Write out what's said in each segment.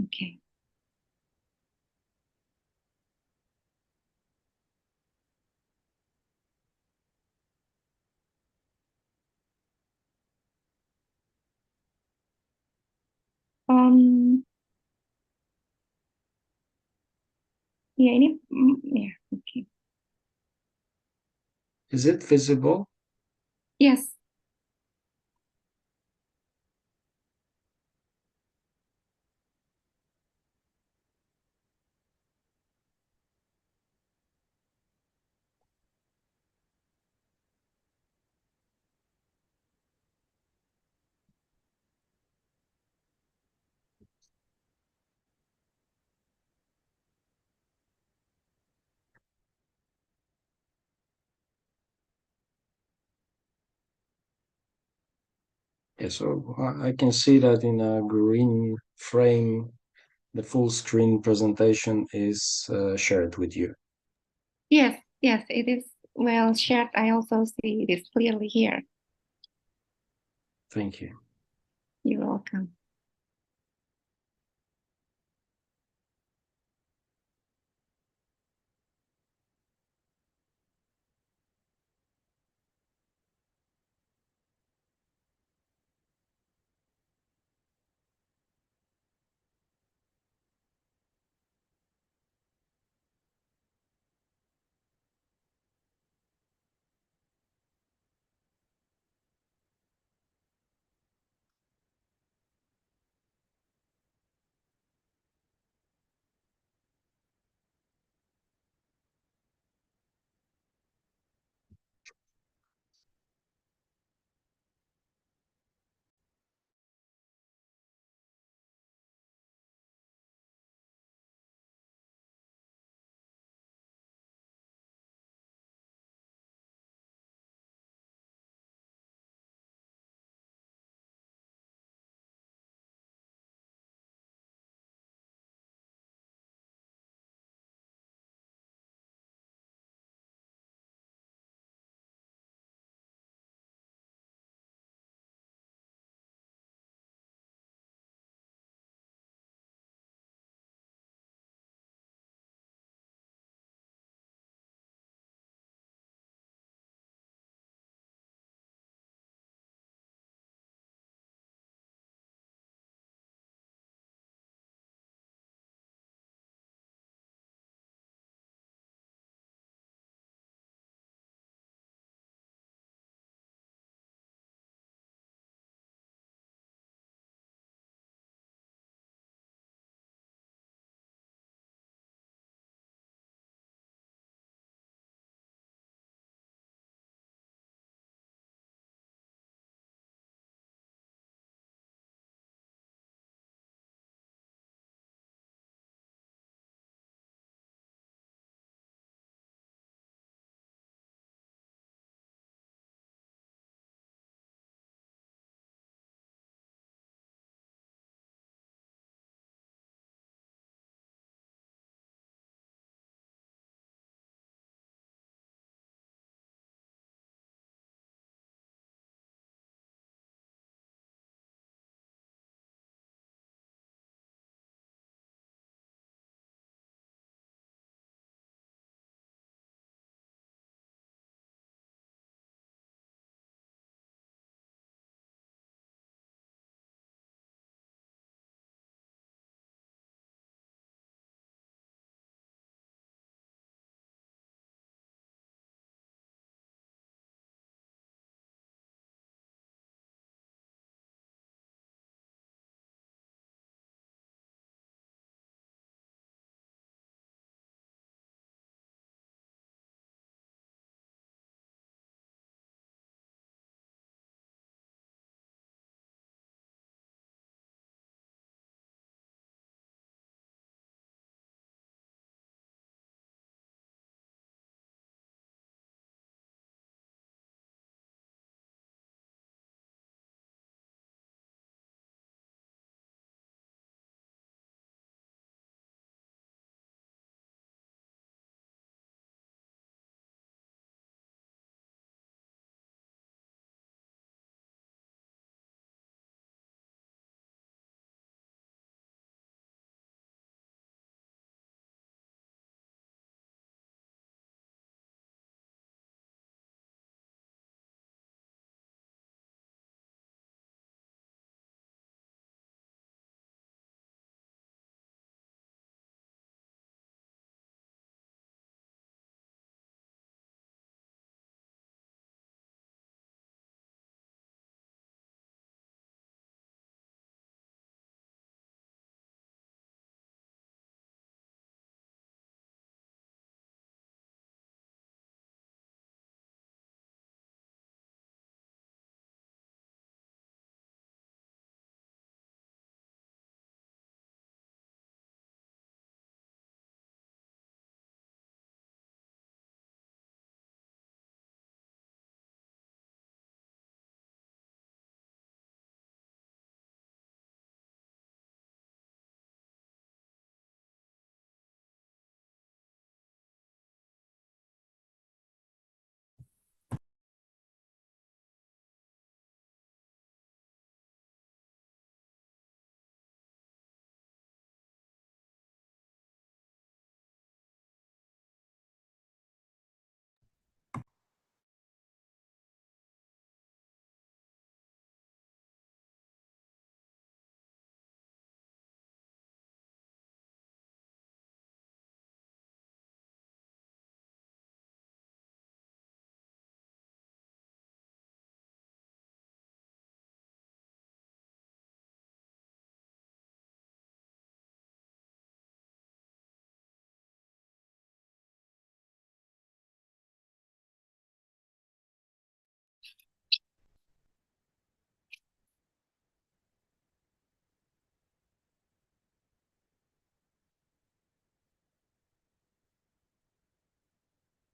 Okay. Um, ya ini, ya, okay. Is it visible? Yes. Yeah, so I can see that in a green frame, the full screen presentation is shared with you. Yes. Yes. It is well shared. I also see it is clearly here. Thank you. You're welcome.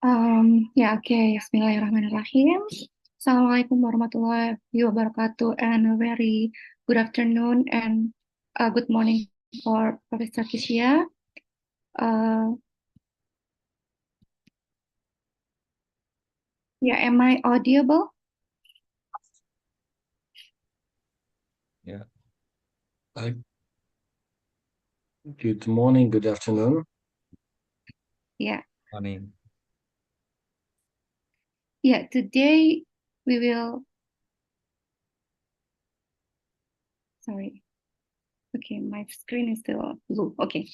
Bismillahirrahmanirrahim. Assalamualaikum warahmatullahi wabarakatuh, and a very good afternoon and good morning for Professor Kishia. Am I audible? Yeah. Good morning, good afternoon. Yeah. Morning. Yeah, today we will, sorry. Okay, my screen is still blue. Okay.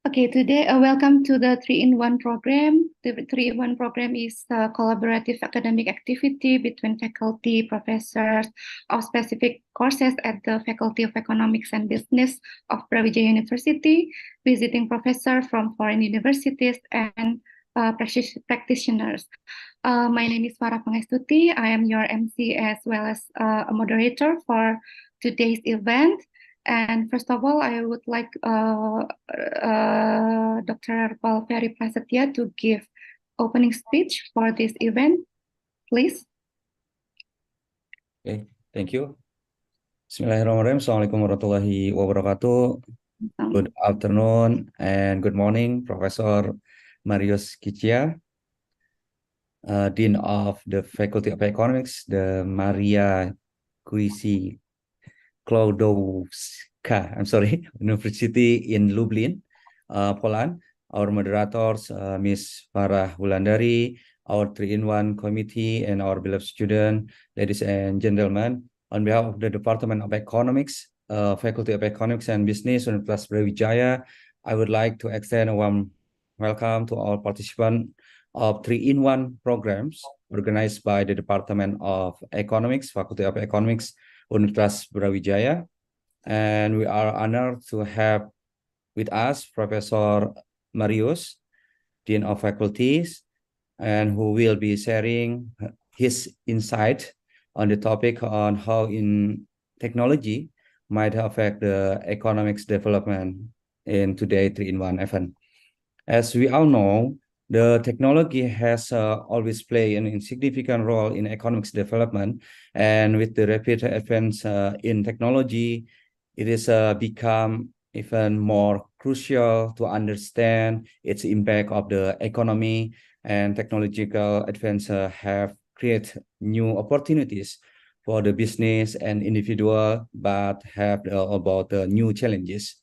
Okay, today, welcome to the 3-in-1 program. The 3-in-1 program is a collaborative academic activity between faculty, professors of specific courses at the Faculty of Economics and Business of Brawijaya University, visiting professors from foreign universities, and practitioners. My name is Farah Pangestuti. I am your MC as well as a moderator for today's event. And first of all, I would like Dr. Paul Ferry Prasetya to give opening speech for this event, please. Okay, thank you. Bismillahirrahmanirrahim. Assalamualaikum warahmatullahi wabarakatuh. Good afternoon and good morning, Professor Marius Kicia, Dean of the Faculty of Economics, the Maria Curie Sklodowska, University in Lublin, Poland. Our moderators, Ms. Farah Wulandari, our 3-in-1 committee, and our beloved student, ladies and gentlemen, on behalf of the Department of Economics, Faculty of Economics and Business, Universitas Brawijaya, I would like to extend a warm welcome to all participants of 3-in-1 programs organized by the Department of Economics, Faculty of Economics, Universitas Brawijaya. And we are honored to have with us Professor Marius, Dean of Faculties, and who will be sharing his insight on the topic on how in technology might affect the economics development in today 3-in-1 event. As we all know, the technology has always played an insignificant role in economics development, and with the rapid advance in technology, it has become even more crucial to understand its impact of the economy, and technological advance have created new opportunities for the business and individual, but have about the new challenges.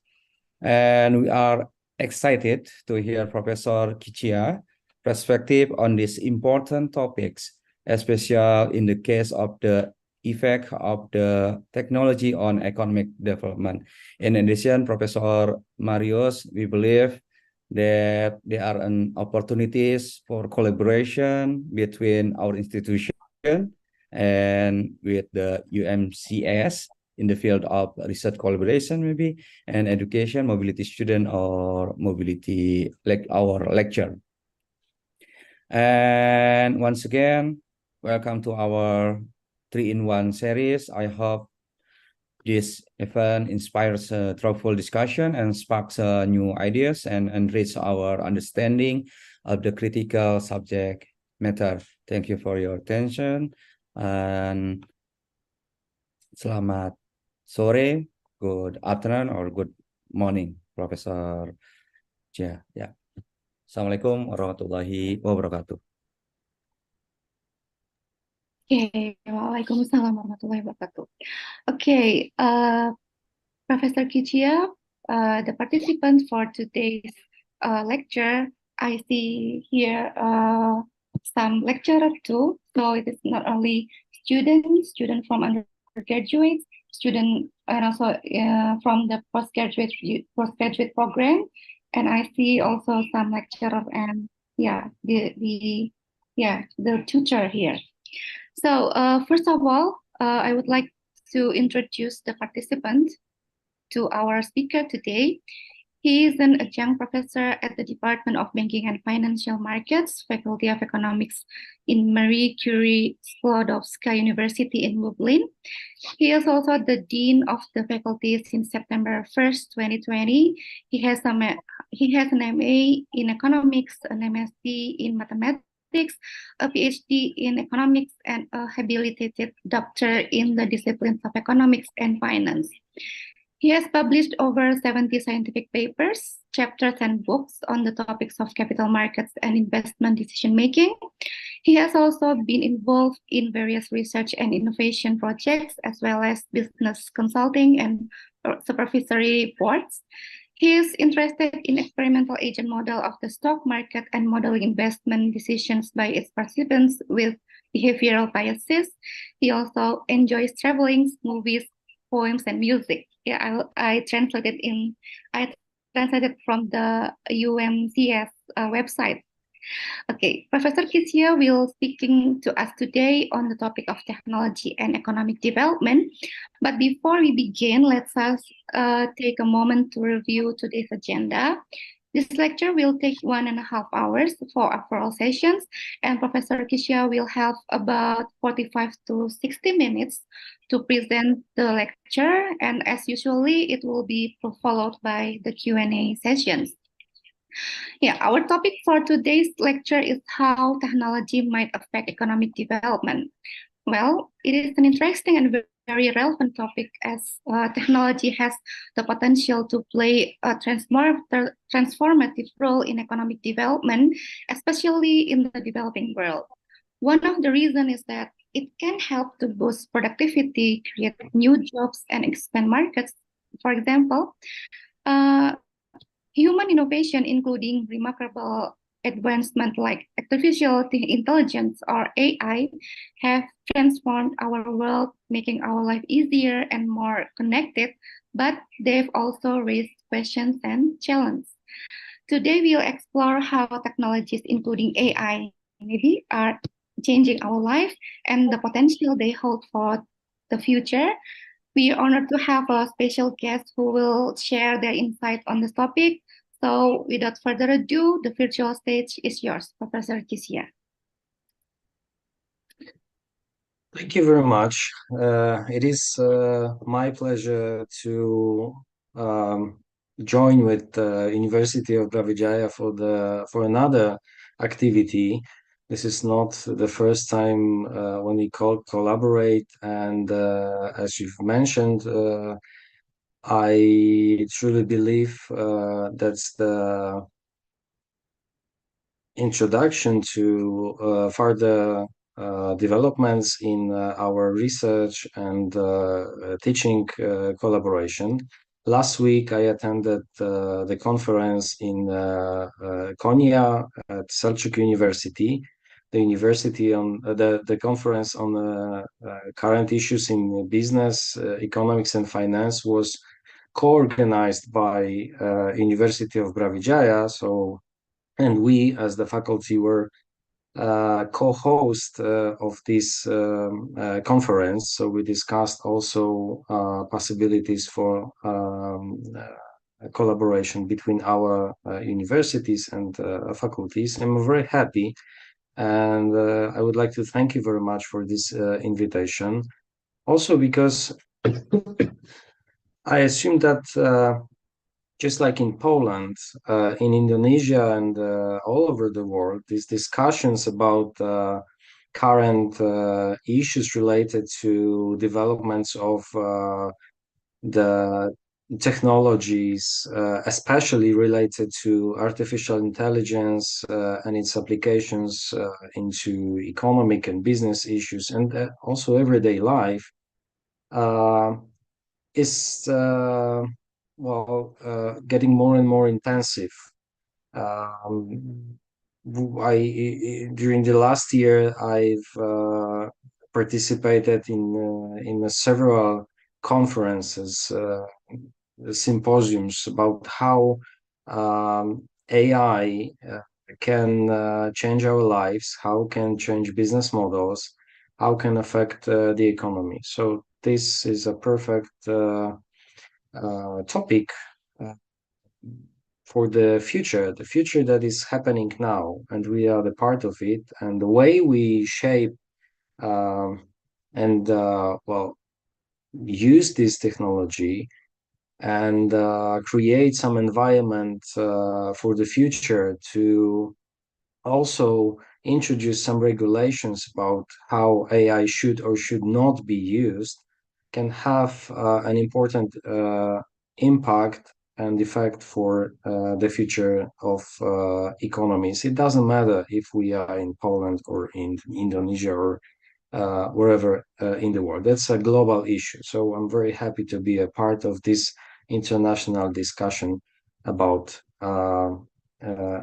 And we are excited to hear Professor Kicia perspective on these important topics, especially in the case of the effect of the technology on economic development. In addition, Professor Marius, we believe that there are opportunities for collaboration between our institution and with the UMCS in the field of research collaboration, maybe, and education, mobility student, or mobility, like our lecture. And once again, welcome to our 3-in-1 series. I hope this event inspires a thoughtful discussion and sparks new ideas and enrich our understanding of the critical subject matter. Thank you for your attention, and selamat sore, good afternoon, or good morning, Professor Jia. Yeah. Assalamualaikum warahmatullahi wabarakatuh. Okay, Waalaikumsalam warahmatullahi wabarakatuh. Okay, Professor Kicia, the participant for today's lecture, I see here some lecturer too. So it is not only students from undergraduates, student, and also from the postgraduate program. And I see also some lecturer and the tutor here. So first of all, I would like to introduce the participant to our speaker today. He is an adjunct professor at the Department of Banking and Financial Markets, Faculty of Economics in Marie Curie Sklodowska University in Lublin. He is also the Dean of the Faculty since September 1st, 2020. He has an MA in Economics, an MSc in Mathematics, mathematics, a PhD in economics, and a habilitated doctor in the disciplines of economics and finance. He has published over 70 scientific papers, chapters, and books on the topics of capital markets and investment decision making. He has also been involved in various research and innovation projects, as well as business consulting and supervisory boards. He is interested in experimental agent model of the stock market and modeling investment decisions by its participants with behavioral biases. He also enjoys traveling, movies, poems, and music. Yeah, I translated from the UMCS website. Okay, Professor Kisia will speaking to us today on the topic of technology and economic development. But before we begin, let's us take a moment to review today's agenda. This lecture will take 1.5 hours for oral sessions, and Professor Kisia will have about 45 to 60 minutes to present the lecture, and as usually, it will be followed by the Q&A sessions. Yeah, our topic for today's lecture is how technology might affect economic development. Well, it is an interesting and very relevant topic as technology has the potential to play a transformative role in economic development, especially in the developing world. One of the reasons is that it can help to boost productivity, create new jobs, and expand markets. For example, human innovation, including remarkable advancement like artificial intelligence or AI, have transformed our world, making our life easier and more connected, but they've also raised questions and challenges. Today, we'll explore how technologies, including AI, maybe are changing our life and the potential they hold for the future. We are honored to have a special guest who will share their insight on this topic. So without further ado, the virtual stage is yours, Professor Kisia. Thank you very much. It is my pleasure to join with the University of Brawijaya for another activity. This is not the first time when we collaborate, and as you've mentioned, I truly believe that's the introduction to further developments in our research and teaching collaboration. Last week, I attended the conference in Konya at Selçuk University. The conference on current issues in business, economics, and finance was co-organized by University of Brawijaya. And we, as the faculty, were co-host of this conference. So we discussed also possibilities for collaboration between our universities and faculties. And we're very happy. And I would like to thank you very much for this invitation. Also because I assume that just like in Poland, in Indonesia, and all over the world, these discussions about current issues related to developments of the technologies, especially related to artificial intelligence and its applications into economic and business issues, and also everyday life, is getting more and more intensive. During the last year, I've participated in several conferences, symposiums about how AI can change our lives, how can change business models, how can affect the economy. So this is a perfect topic for the future that is happening now, and we are the part of it. And the way we shape and use this technology and create some environment for the future to also introduce some regulations about how AI should or should not be used, can have an important impact and effect for the future of economies. It doesn't matter if we are in Poland or in Indonesia or wherever in the world. That's a global issue. So I'm very happy to be a part of this international discussion about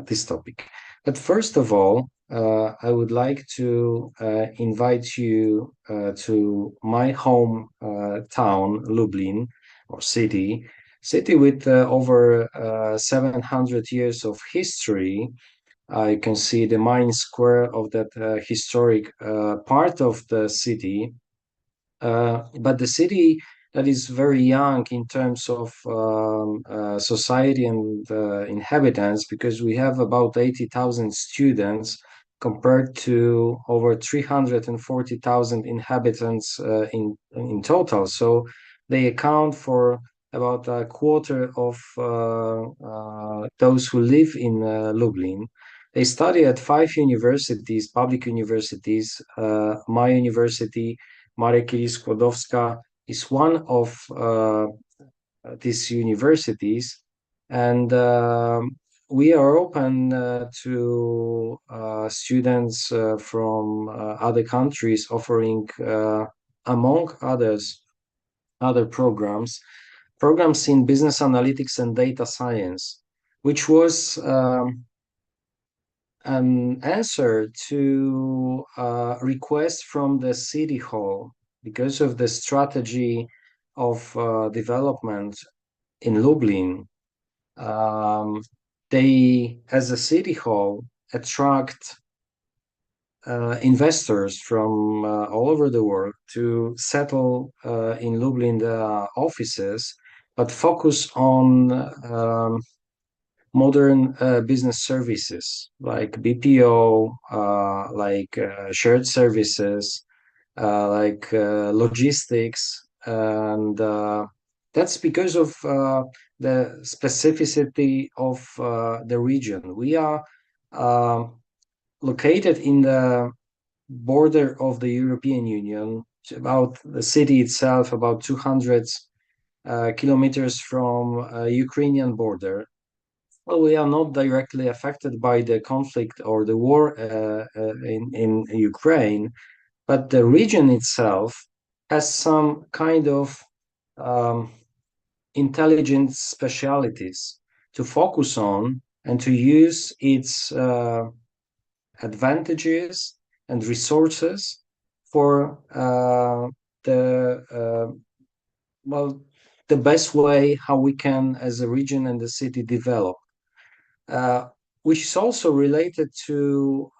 this topic. But first of all, I would like to invite you to my home town, Lublin, or city with over 700 years of history. I can see the main square of that historic part of the city, but the city that is very young in terms of society and inhabitants, because we have about 80,000 students compared to over 340,000 inhabitants in total. So they account for about a quarter of those who live in Lublin. They study at 5 universities, public universities. My university, Maria Curie-Skłodowska, is one of these universities, and we are open to students from other countries, offering, among others, other programs in business analytics and data science, which was an answer to a request from the city hall because of the strategy of development in Lublin. They, as a city hall, attract investors from all over the world to settle in Lublin the offices, but focus on modern business services like BPO, like shared services, like logistics, and that's because of the specificity of the region. We are located in the border of the European Union, about the city itself, about 200 kilometers from Ukrainian border. Well, we are not directly affected by the conflict or the war in Ukraine, but the region itself has some kind of um, intelligent specialities to focus on and to use its advantages and resources for the well, the best way how we can, as a region and the city, develop. Which is also related to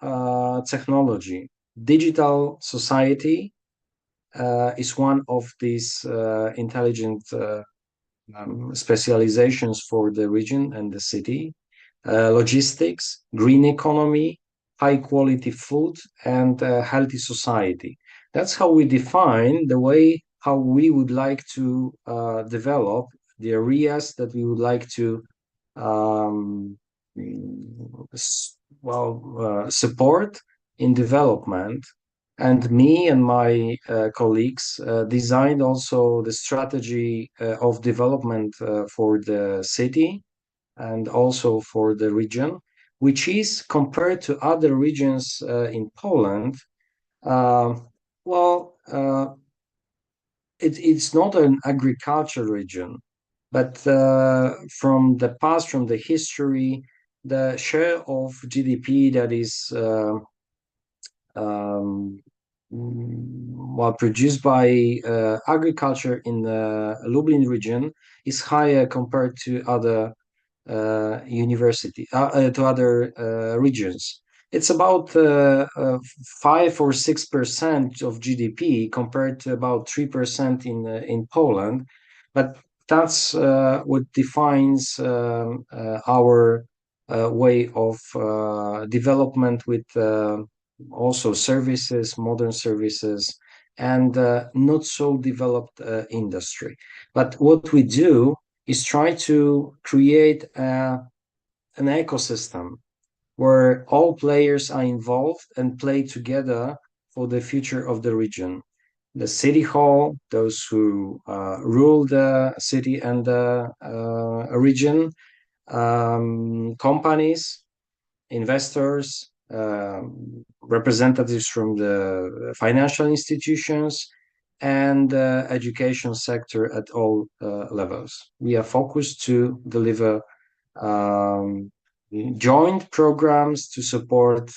technology. Digital society is one of these intelligent specializations for the region and the city. Logistics, green economy, high quality food, and healthy society. That's how we define the way how we would like to develop the areas that we would like to um, support in development. And me and my colleagues designed also the strategy of development for the city and also for the region, which is compared to other regions in Poland. Uh, well, it's not an agriculture region, but from the past, from the history, the share of GDP that is um, produced by agriculture in the Lublin region is higher compared to other to other regions. It's about 5 or 6% of GDP compared to about 3% in Poland, but that's what defines our way of development with also services, modern services, and not so developed industry. But what we do is try to create an ecosystem where all players are involved and play together for the future of the region. The city hall, those who rule the city and the region, companies, investors, representatives from the financial institutions, and education sector at all levels. We are focused to deliver um, joint programs to support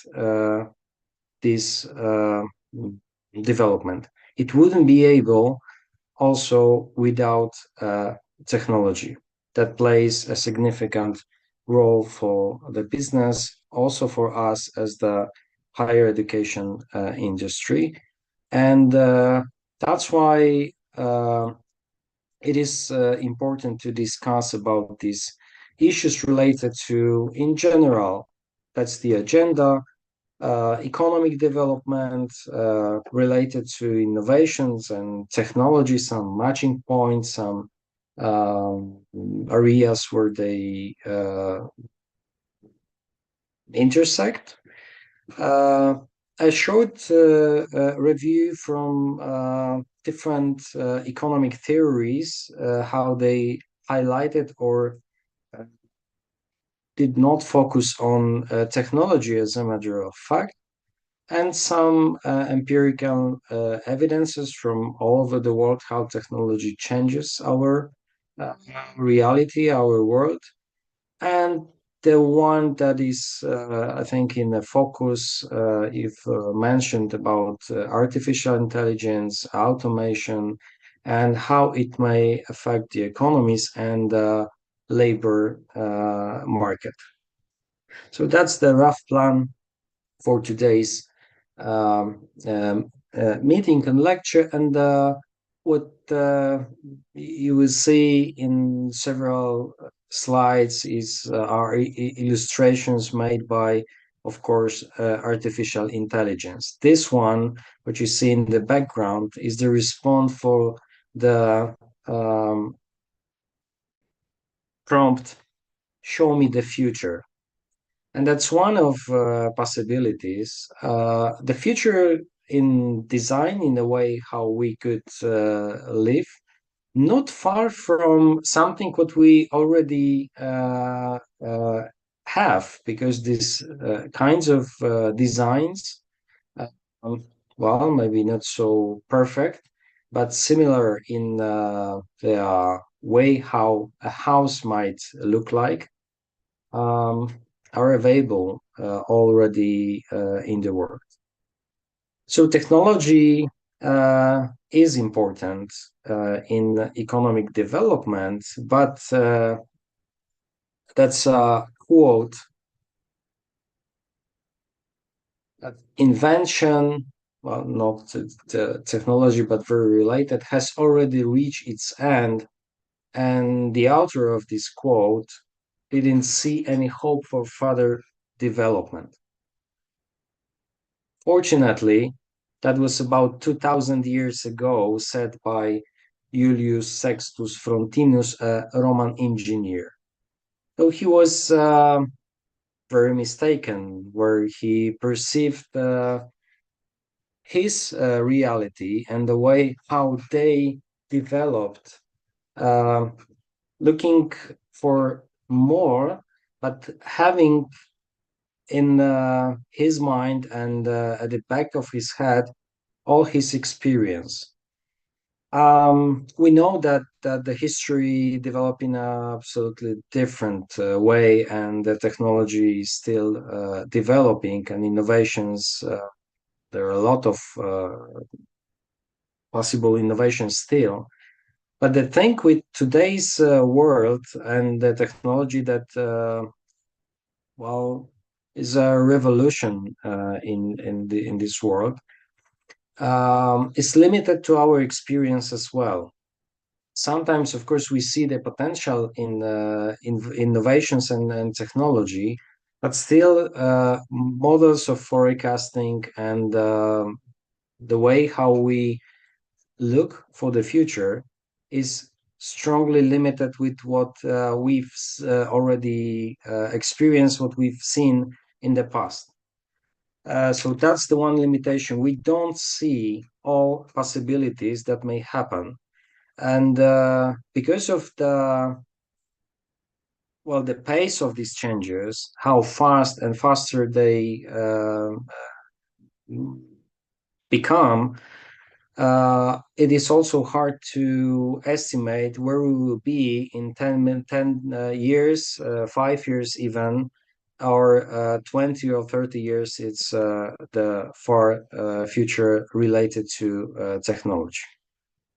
this development. It wouldn't be able also without technology that plays a significant role for the business, also for us as the higher education industry. And that's why it is important to discuss about these issues related to, in general, that's the agenda, economic development related to innovations and technology, some matching points, some areas where they intersect. A short review from different economic theories, how they highlighted or did not focus on technology as a matter of fact, and some empirical evidences from all over the world how technology changes our reality, our world. And the one that is, I think, in the focus, if mentioned about artificial intelligence, automation, and how it may affect the economies and labor market. So that's the rough plan for today's meeting and lecture. And what you will see in several slides is our illustrations made by, of course, artificial intelligence. This one, what you see in the background, is the response for the prompt, "Show me the future." And that's one of possibilities. The future in design, in a way, how we could live, not far from something what we already have, because these kinds of designs, uh, well, maybe not so perfect, but similar in the way how a house might look like, um, are available already in the world. So technology is important in economic development, but that's a quote. Invention, well, not the technology, but very related, has already reached its end. And the author of this quote didn't see any hope for further development. Fortunately, that was about 2000 years ago, said by Julius Sextus Frontinus, a Roman engineer. So he was very mistaken, where he perceived his reality and the way how they developed, looking for more, but having in his mind and at the back of his head all his experience. We know that the history developed in an absolutely different way, and the technology is still developing, and innovations. There are a lot of possible innovations still. But the thing with today's world and the technology that, well, is a revolution in this world, is limited to our experience as well. Sometimes, of course, we see the potential in innovations and technology, but still, models of forecasting and the way how we look for the future is strongly limited with what we've already experienced, what we've seen in the past. So that's the one limitation. We don't see all possibilities that may happen. And because of the pace of these changes, how fast and faster they become, it is also hard to estimate where we will be in 10 years, 5 years even, or 20 or 30 years. It's the far future related to technology.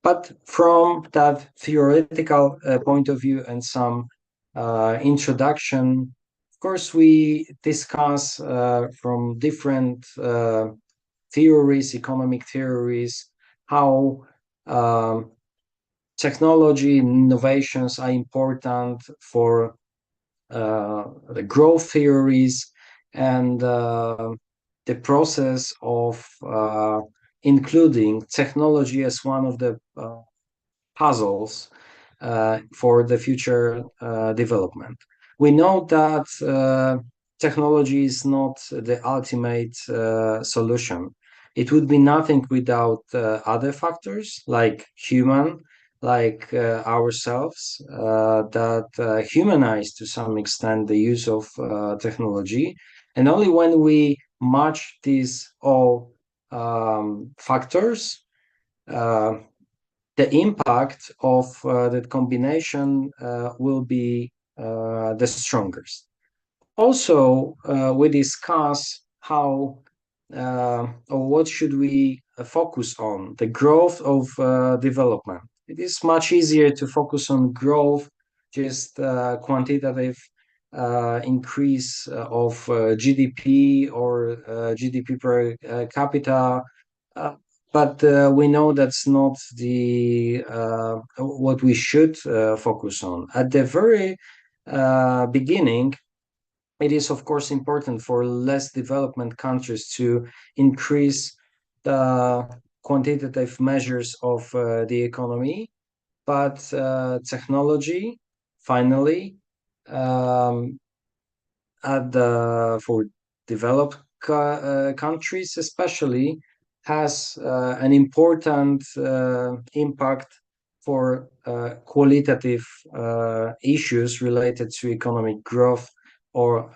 But from that theoretical point of view and some introduction, of course, we discuss from different theories, economic theories, how technology innovations are important for the growth theories and the process of including technology as one of the puzzles for the future development. We know that technology is not the ultimate solution. It would be nothing without other factors like ourselves, that humanize to some extent the use of technology. And only when we match these all factors, the impact of that combination will be the strongest. Also, we discuss how or what should we focus on, the growth of development. It is much easier to focus on growth, just quantitative increase of GDP or GDP per capita. But we know that's not the what we should focus on. At the very beginning, it is of course important for less development countries to increase the quantitative measures of the economy, but technology finally for developed countries especially has an important impact for qualitative issues related to economic growth or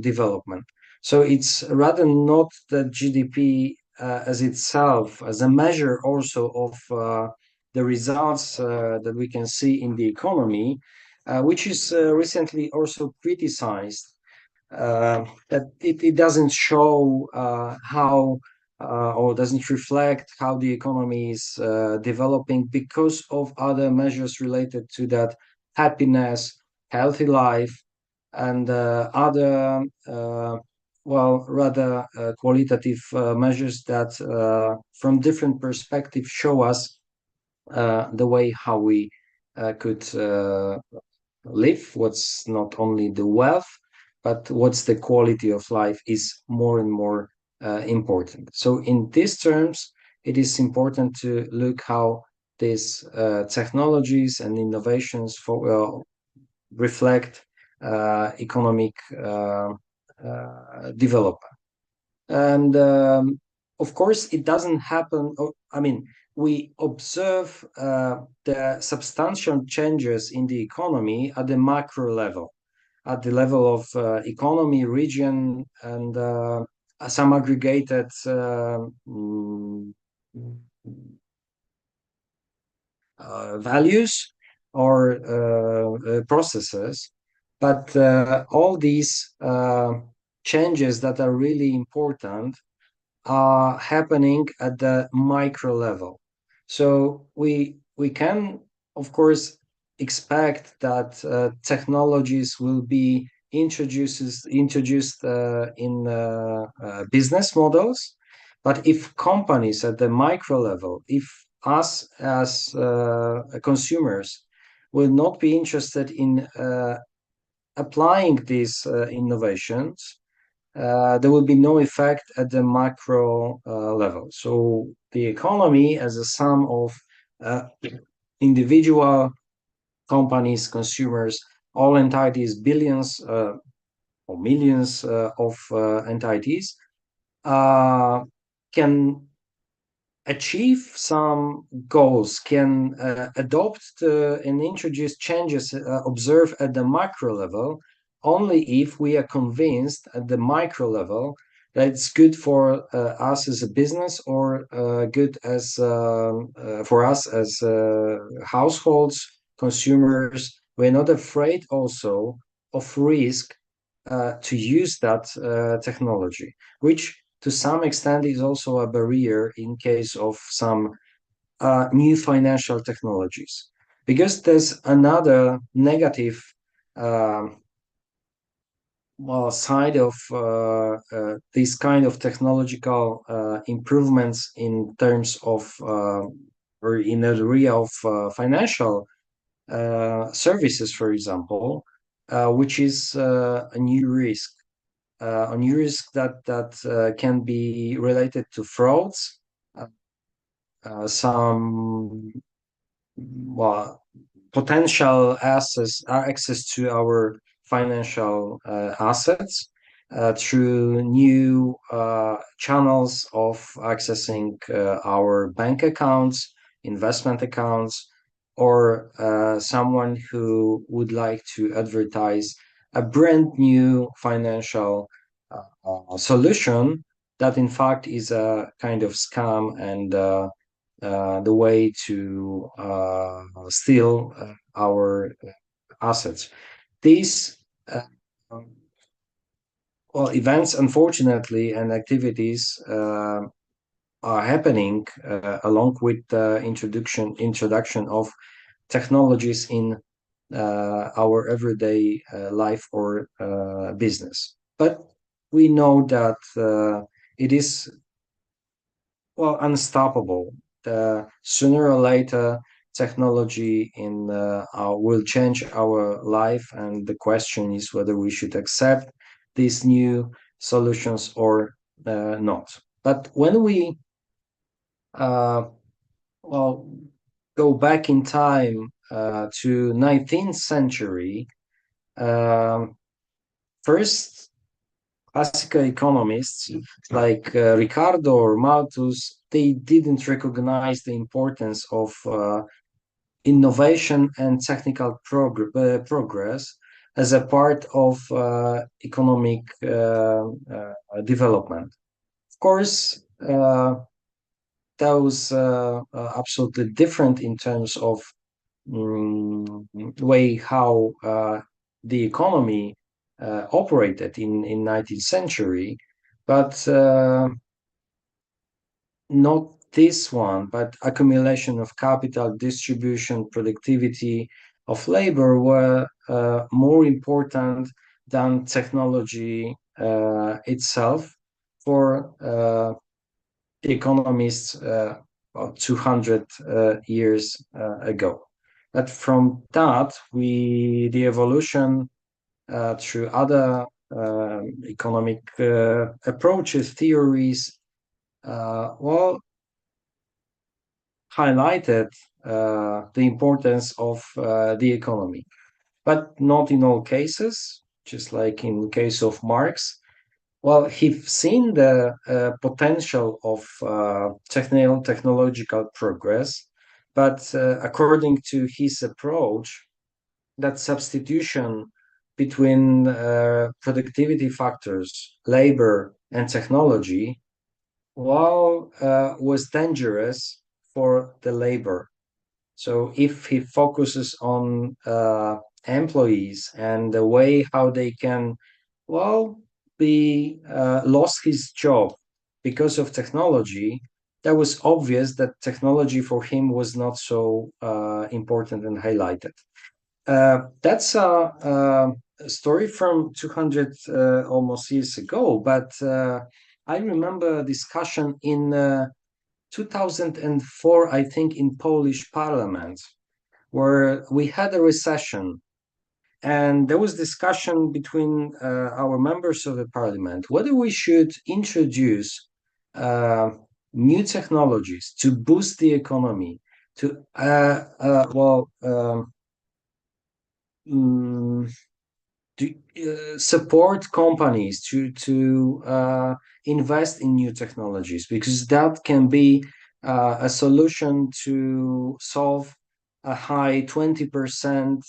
development. So it's rather not the GDP as itself, as a measure also of the results that we can see in the economy, which is recently also criticized, that it doesn't show how or doesn't reflect how the economy is developing because of other measures related to that happiness, healthy life, and other rather qualitative measures that from different perspectives show us the way how we could live, what's not only the wealth, but what's the quality of life is more and more important. So in these terms, it is important to look how these technologies and innovations reflect economic development. And of course, it doesn't happen. I mean, we observe the substantial changes in the economy at the macro level, at the level of economy, region, and some aggregated values or processes. But all these changes that are really important are happening at the micro level. So we can, of course, expect that technologies will be introduced in business models. But if companies at the micro level, if us as consumers will not be interested in applying these innovations, there will be no effect at the macro level. So the economy as a sum of individual companies, consumers, all entities, billions or millions of entities can achieve some goals, can adopt and introduce changes observed at the macro level only if we are convinced at the micro level that it's good for us as a business or good as for us as households, consumers. We're not afraid also of risk to use that technology, which to some extent is also a barrier in case of some new financial technologies. Because there's another negative um, side of these kind of technological improvements in terms of or in the area of financial services, for example, which is a new risk. A new risk that can be related to frauds, some well, potential access to our financial assets through new channels of accessing our bank accounts, investment accounts, or someone who would like to advertise a brand new financial solution that in fact is a kind of scam and the way to steal our assets. These um, events, unfortunately, and activities are happening along with the introduction of technologies in our everyday life or business. But we know that it is unstoppable. Sooner or later, technology will change our life, and the question is whether we should accept these new solutions or not. But when we uh, well go back in time to 19th century, um, first classical economists like Ricardo or Malthus, they didn't recognize the importance of innovation and technical progress as a part of economic development. Of course, that was absolutely different in terms of way how the economy operated in 19th century, but not this one, but accumulation of capital, distribution, productivity of labor were more important than technology itself for the economists about 200 years ago. But from that, the evolution through other economic approaches, theories, highlighted the importance of the economy, but not in all cases. Just like in case of Marx, well, he's seen the potential of technological progress, but according to his approach, that substitution between productivity factors, labor, and technology, was dangerous for the labor. So if he focuses on employees and the way how they can, be lost his job because of technology, that was obvious that technology for him was not so important and highlighted. That's a story from 200 almost years ago, but I remember a discussion in 2004, I think, in Polish Parliament, where we had a recession, and there was discussion between our members of the parliament whether we should introduce uh, new technologies to boost the economy, to mm, to support companies to invest in new technologies, because that can be a solution to solve a high 20%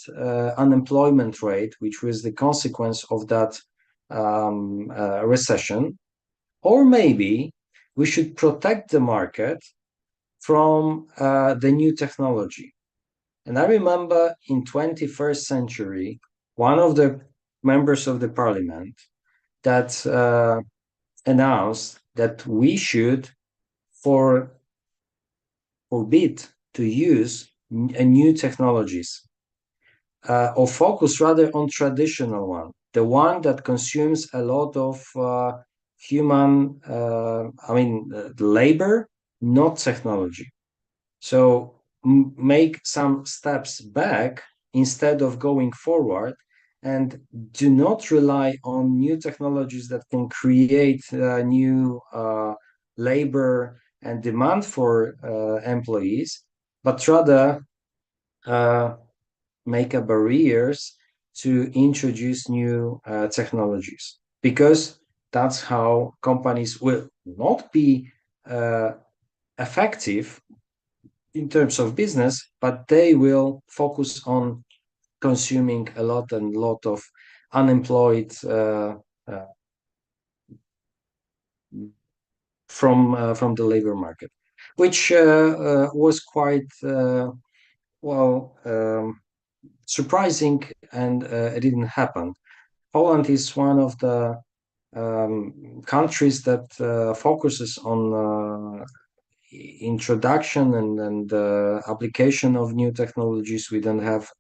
unemployment rate, which was the consequence of that recession. Or maybe we should protect the market from the new technology. And I remember in 21st century, one of the members of the parliament that announced that we should for forbid to use new technologies, or focus rather on traditional one, the one that consumes a lot of human, labor, not technology. So make some steps back instead of going forward, and do not rely on new technologies that can create new labor and demand for employees, but rather make a barriers to introduce new technologies, because that's how companies will not be effective in terms of business, but they will focus on consuming a lot of unemployed from the labor market, which was quite surprising, and it didn't happen. Poland is one of the countries that focuses on introduction and application of new technologies. We don't have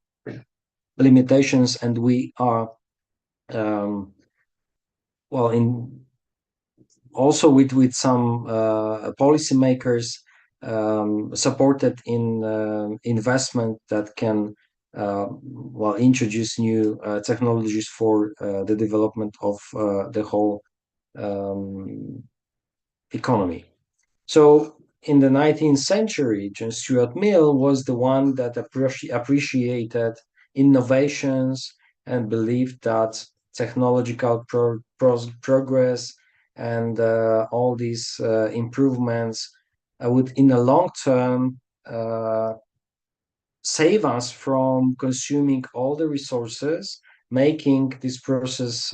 limitations, and we are in also with some policymakers supported in investment that can introduce new technologies for the development of the whole economy. So in the 19th century, John Stuart Mill was the one that appreciated innovations and believed that technological progress and all these improvements would, in the long term, save us from consuming all the resources, making this process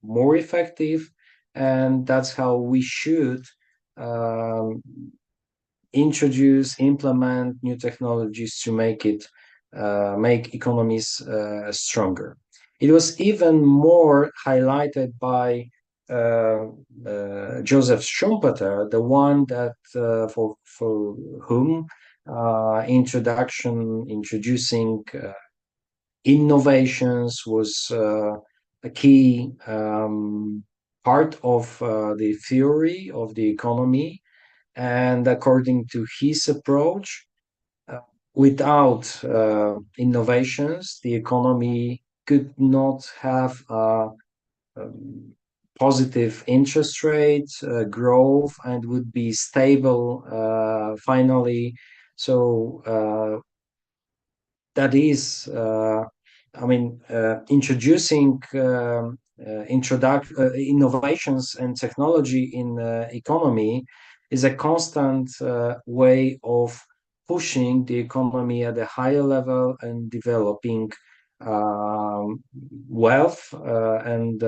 more effective. And that's how we should implement new technologies to make economies stronger. It was even more highlighted by Joseph Schumpeter, the one that for whom introducing innovations was a key part of the theory of the economy. And according to his approach, without innovations, the economy could not have positive interest rate growth and would be stable finally. So that is, introducing innovations and technology in economy is a constant way of pushing the economy at a higher level and developing wealth and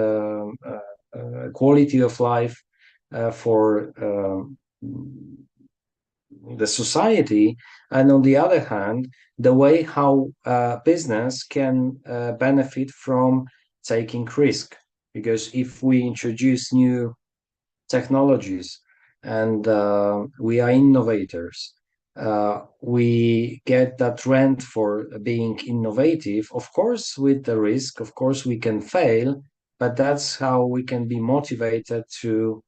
quality of life for the society. And on the other hand, the way how business can benefit from taking risk, because if we introduce new technologies and we are innovators, we get that rent for being innovative. Of course, with the risk, of course, we can fail, but that's how we can be motivated to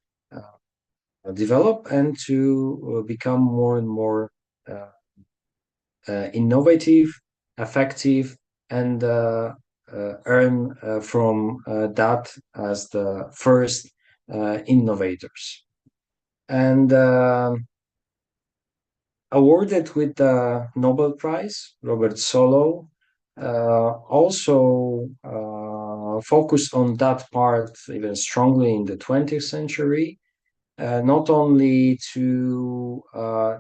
develop and to become more and more innovative, effective, and earn from that as the first innovators. And awarded with the Nobel Prize, Robert Solow also focus on that part even strongly in the 20th century, not only to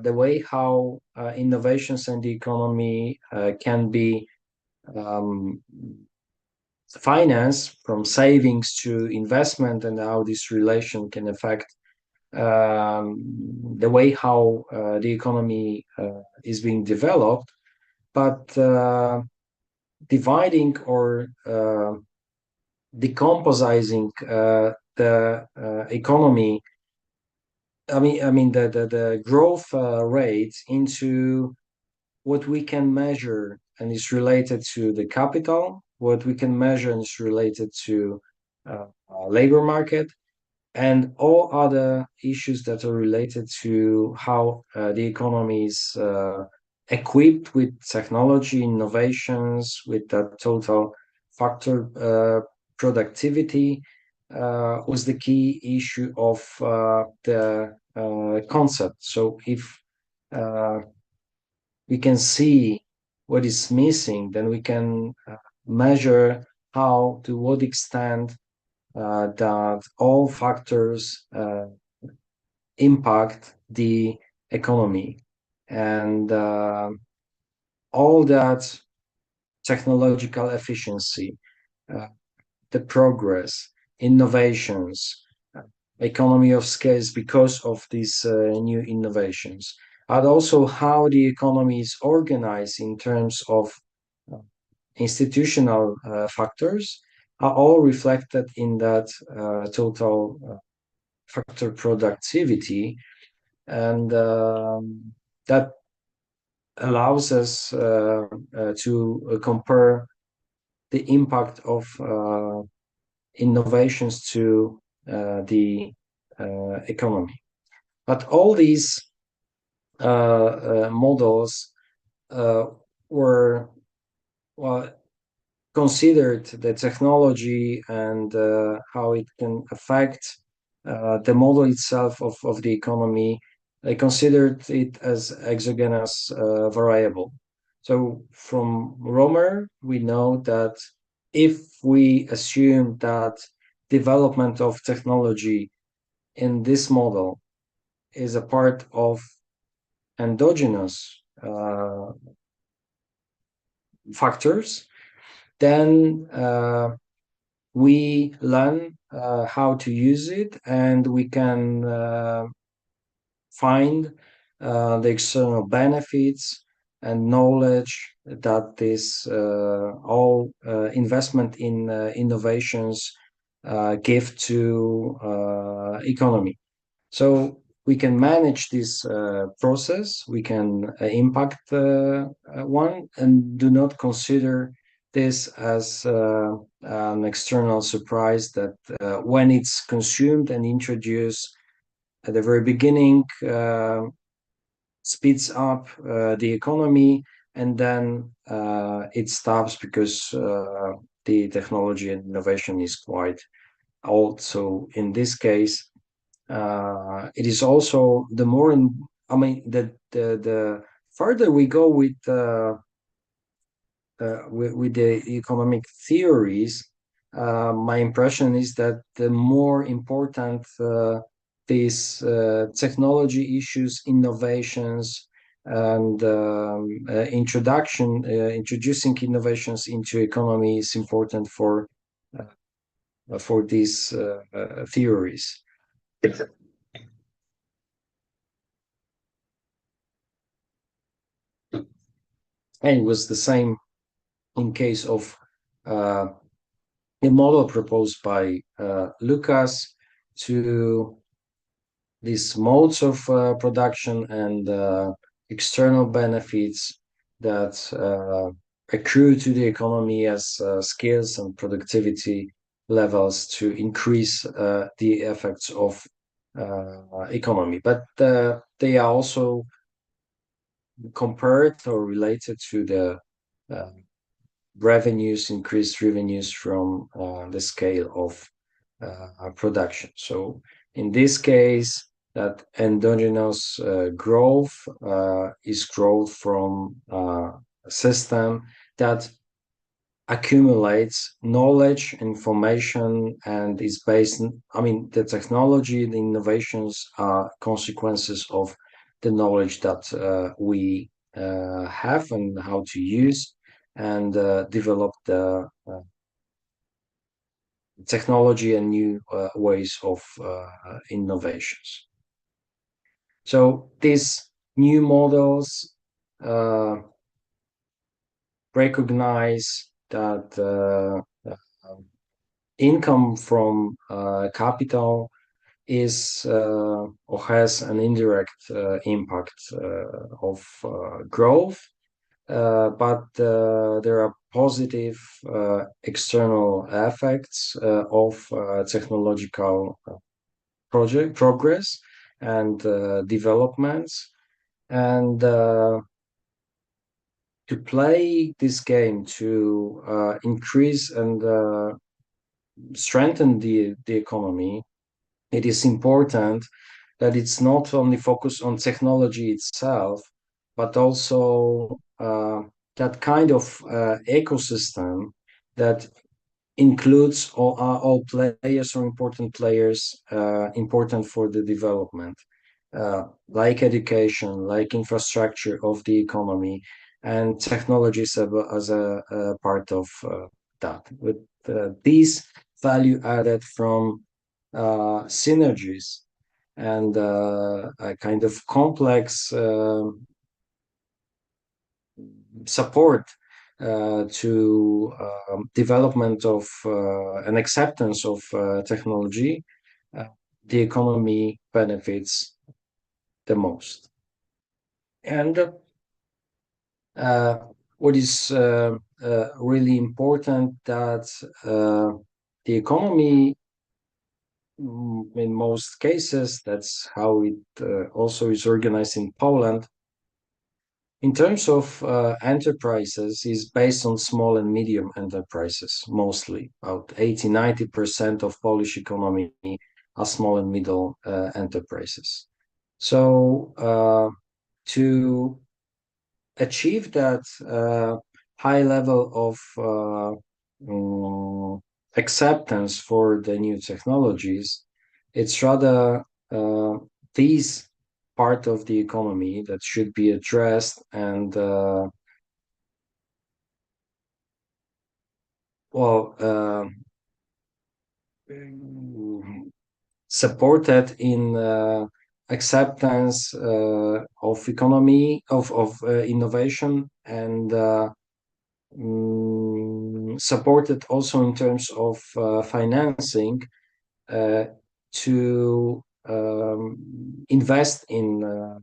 the way how innovations and the economy can be financed from savings to investment, and how this relation can affect the way how the economy is being developed, but dividing or decomposing the economy. I mean the growth rate into what we can measure and is related to the capital, what we can measure and is related to labor market, and all other issues that are related to how the economy is equipped with technology, innovations, with that total factor productivity, was the key issue of the concept. So if we can see what is missing, then we can measure how, to what extent that all factors impact the economy, and all that technological efficiency, the progress, innovations, economy of scales because of these new innovations, and also how the economy is organized in terms of institutional factors, are all reflected in that total factor productivity, and that allows us to compare the impact of innovations to the economy. But all these models were, well, considered the technology and how it can affect the model itself of the economy. They considered it as exogenous variable. So from Romer, we know that if we assume that development of technology in this model is a part of endogenous factors, then we learn how to use it, and we can find the external benefits and knowledge that this all investment in innovations give to economy. So we can manage this process, we can impact one, and do not consider this as an external surprise that when it's consumed and introduced at the very beginning speeds up the economy, and then it stops because the technology and innovation is quite old. So in this case, it is also the more, I mean, the further we go with the economic theories, my impression is that the more important these technology issues, innovations, and introducing innovations into economy is important for these theories. And it was the same in case of the model proposed by Lucas to these modes of production and external benefits that accrue to the economy as skills and productivity levels to increase the effects of economy. But they are also compared or related to the increased revenues from the scale of production. So in this case, that endogenous growth is growth from a system that accumulates knowledge, information, and is based, the technology, the innovations are consequences of the knowledge that we have and how to use and develop the technology and new ways of innovations. So these new models uh, recognize that income from capital is or has an indirect impact of growth, but there are positive external effects of technological progress and developments. And to play this game, to increase and strengthen the economy, it is important that it's not only focused on technology itself, but also that kind of ecosystem that includes all players or important players important for the development, like education, like infrastructure of the economy, and technologies as a part of that. With these value added from synergies and a kind of complex support to development of and acceptance of technology, uh, the economy benefits the most. And what is really important that the economy, in most cases, that's how it also is organized in Poland, in terms of enterprises, is based on small and medium enterprises, mostly. About 80-90% of Polish economy are small and middle enterprises. So to achieve that high level of acceptance for the new technologies, it's rather these part of the economy that should be addressed and supported in acceptance of economy of innovation and supported also in terms of financing to invest in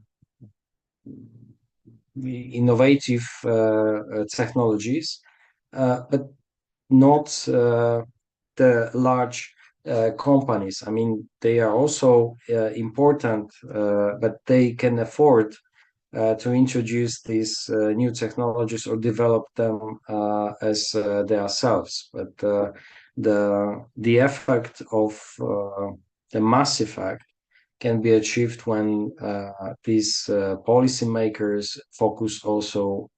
innovative technologies, but not the large companies. I mean, they are also important, but they can afford to introduce these new technologies or develop them as themselves. But the effect of the mass effect can be achieved when these policymakers focus also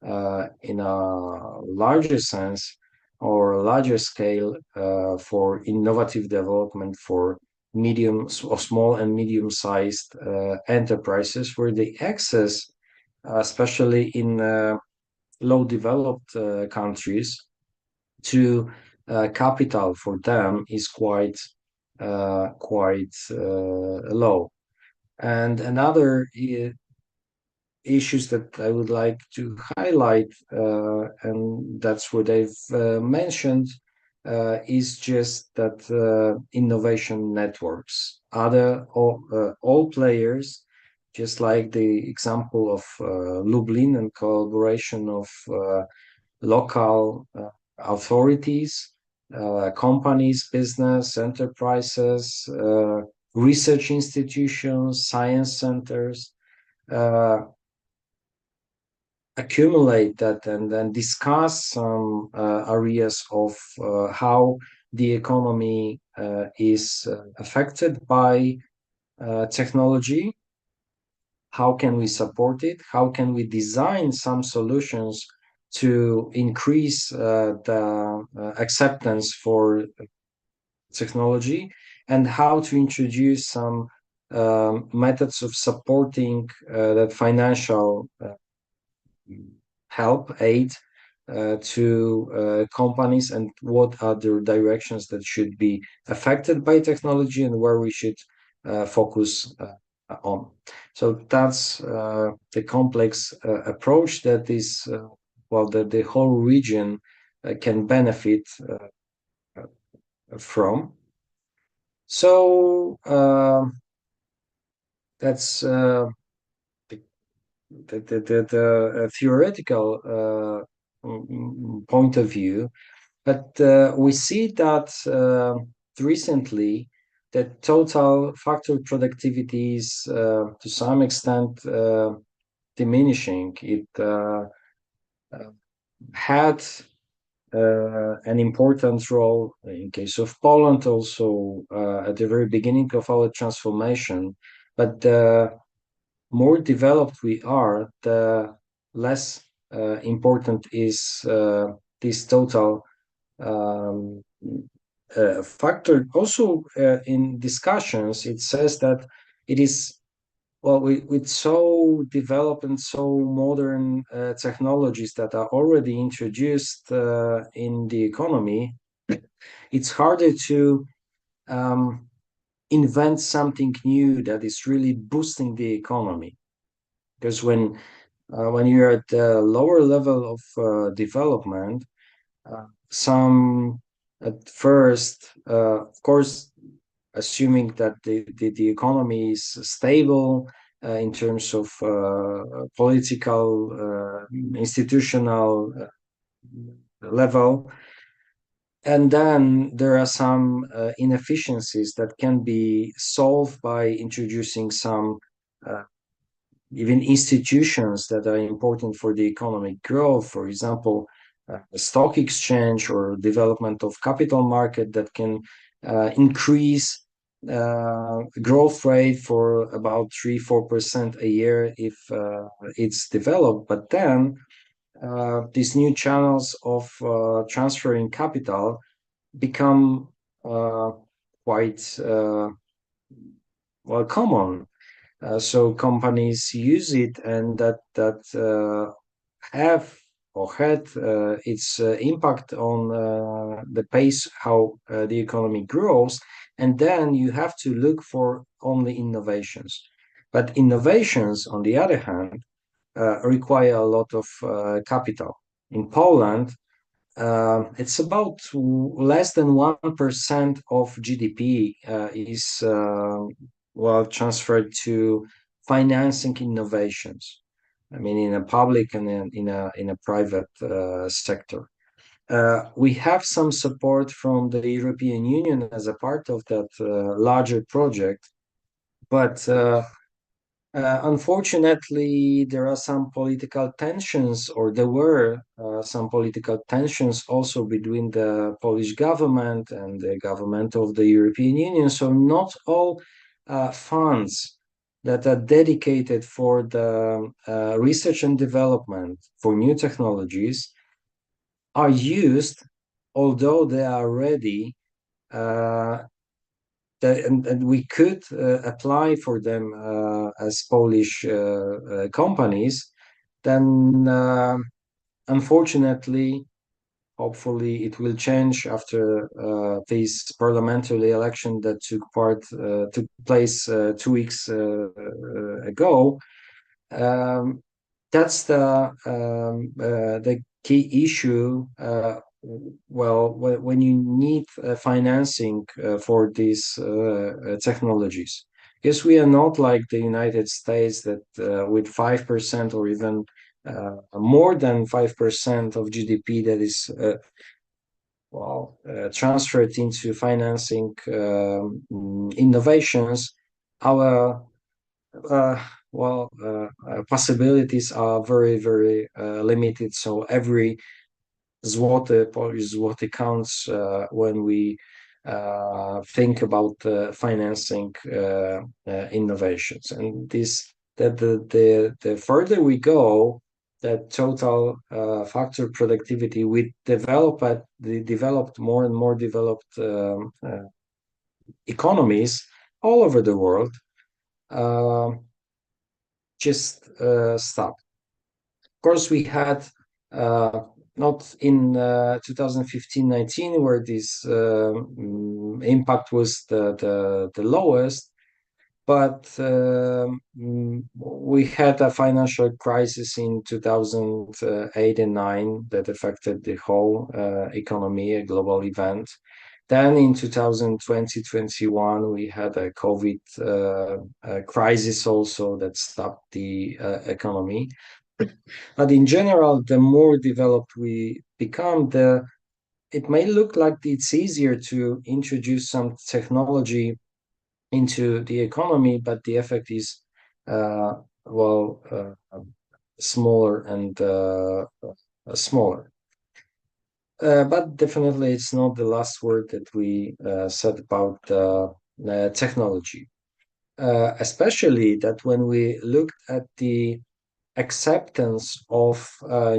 in a larger sense or a larger scale for innovative development for medium or small and medium-sized enterprises, where the access, especially in low developed countries, to capital for them is quite low. And another issues that I would like to highlight, and that's what I've mentioned, is just that innovation networks, all players, just like the example of Lublin and collaboration of local authorities, companies, business, enterprises, research institutions, science centers, accumulate that and then discuss some areas of how the economy is affected by technology. How can we support it? How can we design some solutions to increase the acceptance for technology, and how to introduce some methods of supporting that financial help, aid to companies, and what are the directions that should be affected by technology and where we should focus on. So that's the complex approach that is, well, the whole region can benefit from. So that's the theoretical point of view, but we see that recently that total factory productivity is to some extent diminishing. It had an important role in case of Poland, also at the very beginning of our transformation, but more developed we are, the less important is this total um, factor. Also, in discussions, it says that it is, well, with so developed and so modern technologies that are already introduced in the economy, it's harder to um, invent something new that is really boosting the economy. Because when you're at the lower level of development, some at first, of course, assuming that the economy is stable in terms of political, institutional level, and then there are some inefficiencies that can be solved by introducing some even institutions that are important for the economic growth, for example, a stock exchange or development of capital market that can increase growth rate for about 3-4% a year if it's developed. But then these new channels of transferring capital become quite well common. So companies use it, and that have or had its impact on the pace how the economy grows. And then you have to look for only innovations. But innovations, on the other hand, require a lot of capital. In Poland, it's about less than 1% of GDP is well transferred to financing innovations. I mean, in a public and in a private sector. We have some support from the European Union as a part of that larger project, but unfortunately, there are some political tensions, or there were some political tensions also between the Polish government and the government of the European Union. So not all funds that are dedicated for the research and development for new technologies are used, although they are ready. And we could apply for them as Polish companies, then unfortunately, hopefully, it will change after this parliamentary election that took place 2 weeks ago. That's the key issue. Well, when you need financing for these technologies, because we are not like the United States that with 5% or even more than 5% of GDP that is transferred into financing innovations, our possibilities are very, very limited. So every Polish zloty counts when we think about financing innovations. And the further we go, that total factor productivity, we developed more and more developed economies all over the world uh, just stopped. Of course, we had not in 2015-19 where this impact was the lowest, but we had a financial crisis in 2008 and 9 that affected the whole economy, a global event. Then in 2020-21, we had a COVID crisis also that stopped the economy. But in general, the more developed we become, it may look like it's easier to introduce some technology into the economy, but the effect is uh, well smaller and smaller. But definitely, it's not the last word that we said about technology. Especially that when we looked at the acceptance of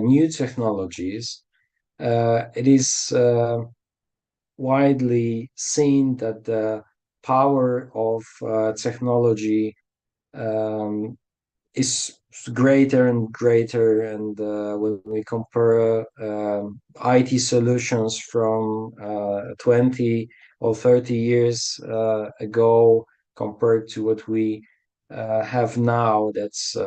new technologies, it is widely seen that the power of technology um, is greater and greater. And when we compare IT solutions from 20 or 30 years ago compared to what we have now, that's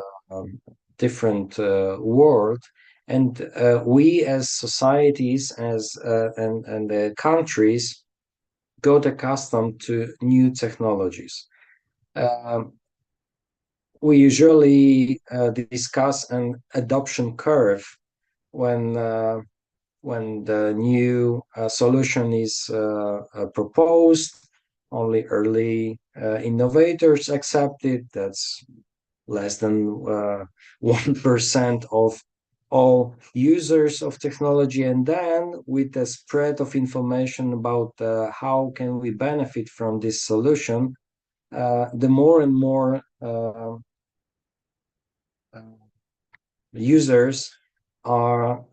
different world. And we as societies, and the countries got accustomed to new technologies. Um, we usually discuss an adoption curve when when the new solution is proposed. Only early innovators accept it. That's less than 1% of all users of technology. And then with the spread of information about how can we benefit from this solution, the more and more users are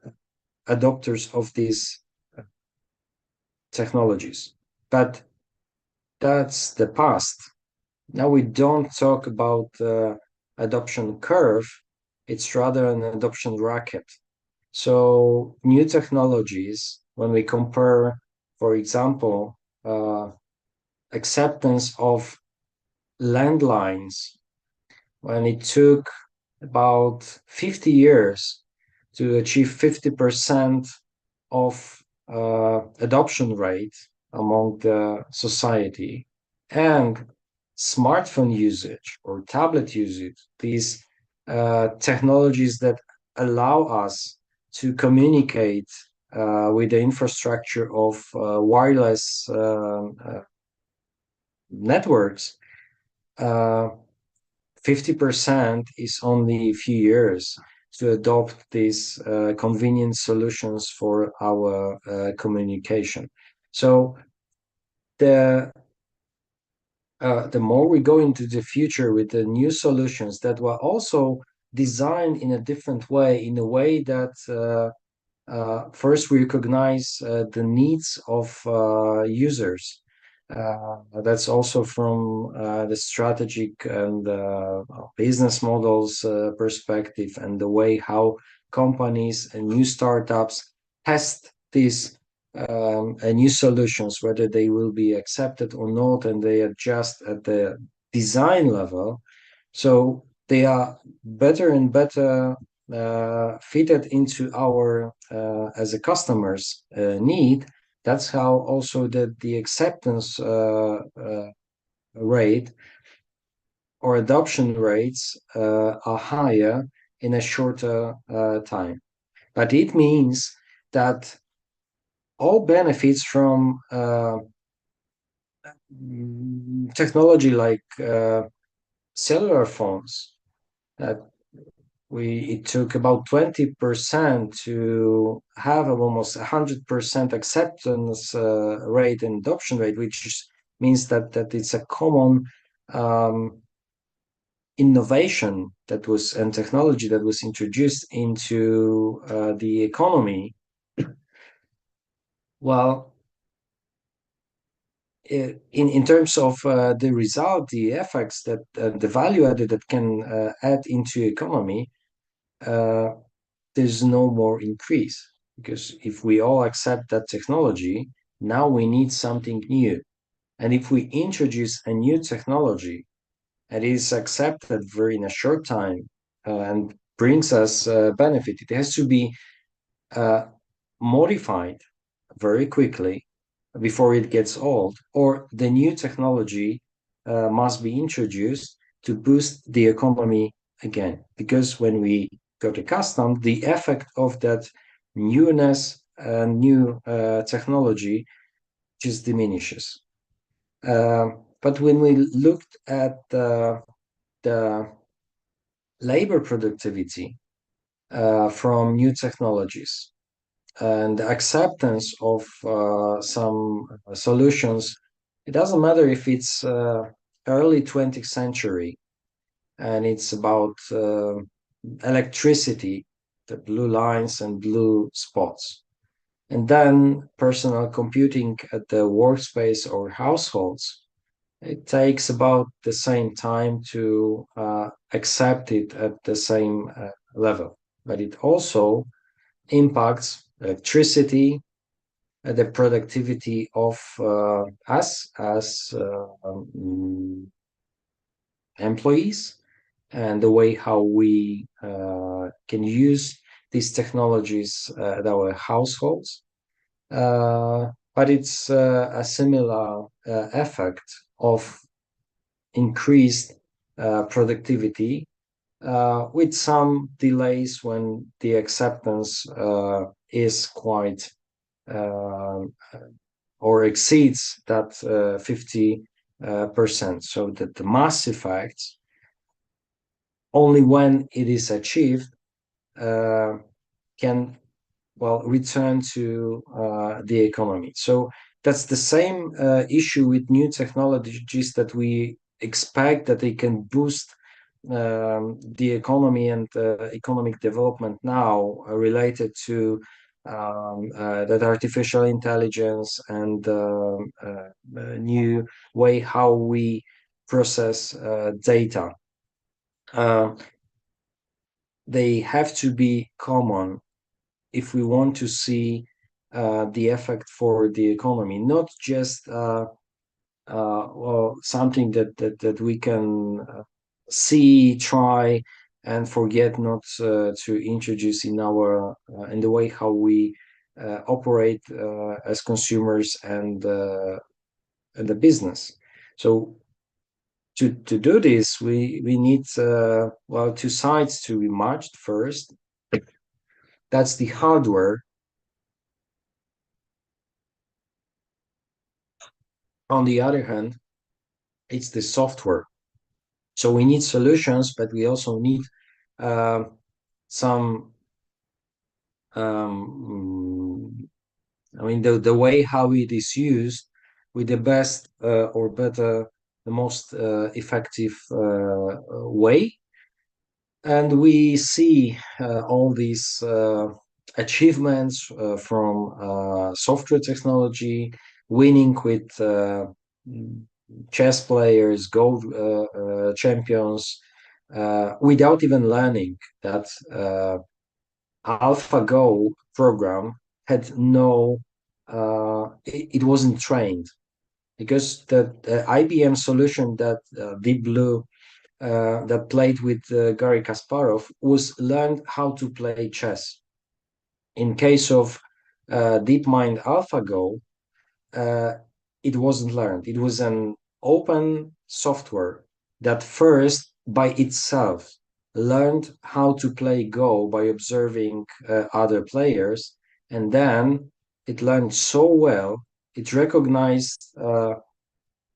adopters of these technologies. But that's the past. Now we don't talk about adoption curve, it's rather an adoption rocket. So new technologies, when we compare, for example, acceptance of landlines, when it took about 50 years to achieve 50% of adoption rate among the society, and smartphone usage or tablet usage, these technologies that allow us to communicate with the infrastructure of wireless networks, uh, 50% is only a few years to adopt these convenient solutions for our communication. So the more we go into the future with the new solutions that were also designed in a different way, in a way that first we recognize the needs of users. That's also from the strategic and business models perspective, and the way how companies and new startups test these new solutions, whether they will be accepted or not, and they adjust at the design level. So they are better and better fitted into our as a customer's need. That's how also the acceptance rate or adoption rates are higher in a shorter time. But it means that all benefits from technology like cellular phones, that it took about 20% to have almost 100% acceptance rate and adoption rate, which means that it's a common innovation that was and technology that was introduced into the economy, well, in terms of the result, the effects that the value added that can add into economy, uh, there's no more increase, because if we all accept that technology, now we need something new. And if we introduce a new technology and it is accepted very in a short time and brings us benefit, it has to be uh, modified very quickly before it gets old, or the new technology must be introduced to boost the economy again. Because when we got accustomed, the effect of that newness and new technology just diminishes. But when we looked at the labor productivity from new technologies and acceptance of some solutions, it doesn't matter if it's early 20th century and it's about electricity, the blue lines and blue spots, and then personal computing at the workspace or households. It takes about the same time to accept it at the same level, but it also impacts electricity, the productivity of us as employees, and the way how we can use these technologies at our households. But it's a similar effect of increased productivity with some delays when the acceptance is quite uh, or exceeds that 50%. So that the mass effects, only when it is achieved, uh, can, well, return to the economy. So that's the same issue with new technologies, that we expect that they can boost the economy and economic development now, related to that artificial intelligence and new way how we process data. Uh, they have to be common if we want to see the effect for the economy, not just well, something that we can see, try, and forget not to introduce in our in the way how we operate as consumers and the business. So to do this, we need well, two sides to be merged first. That's the hardware. On the other hand, it's the software. So we need solutions, but we also need uh, some. I mean, the way how it is used with the best or better, the most effective way. And we see all these achievements from software technology, winning with chess players, gold champions, without even learning that AlphaGo program had no, it wasn't trained, because the IBM solution that Deep Blue that played with Garry Kasparov was learned how to play chess. In case of DeepMind AlphaGo, uh, it wasn't learned. It was an open software that first, by itself, learned how to play Go by observing other players, and then it learned so well, it recognized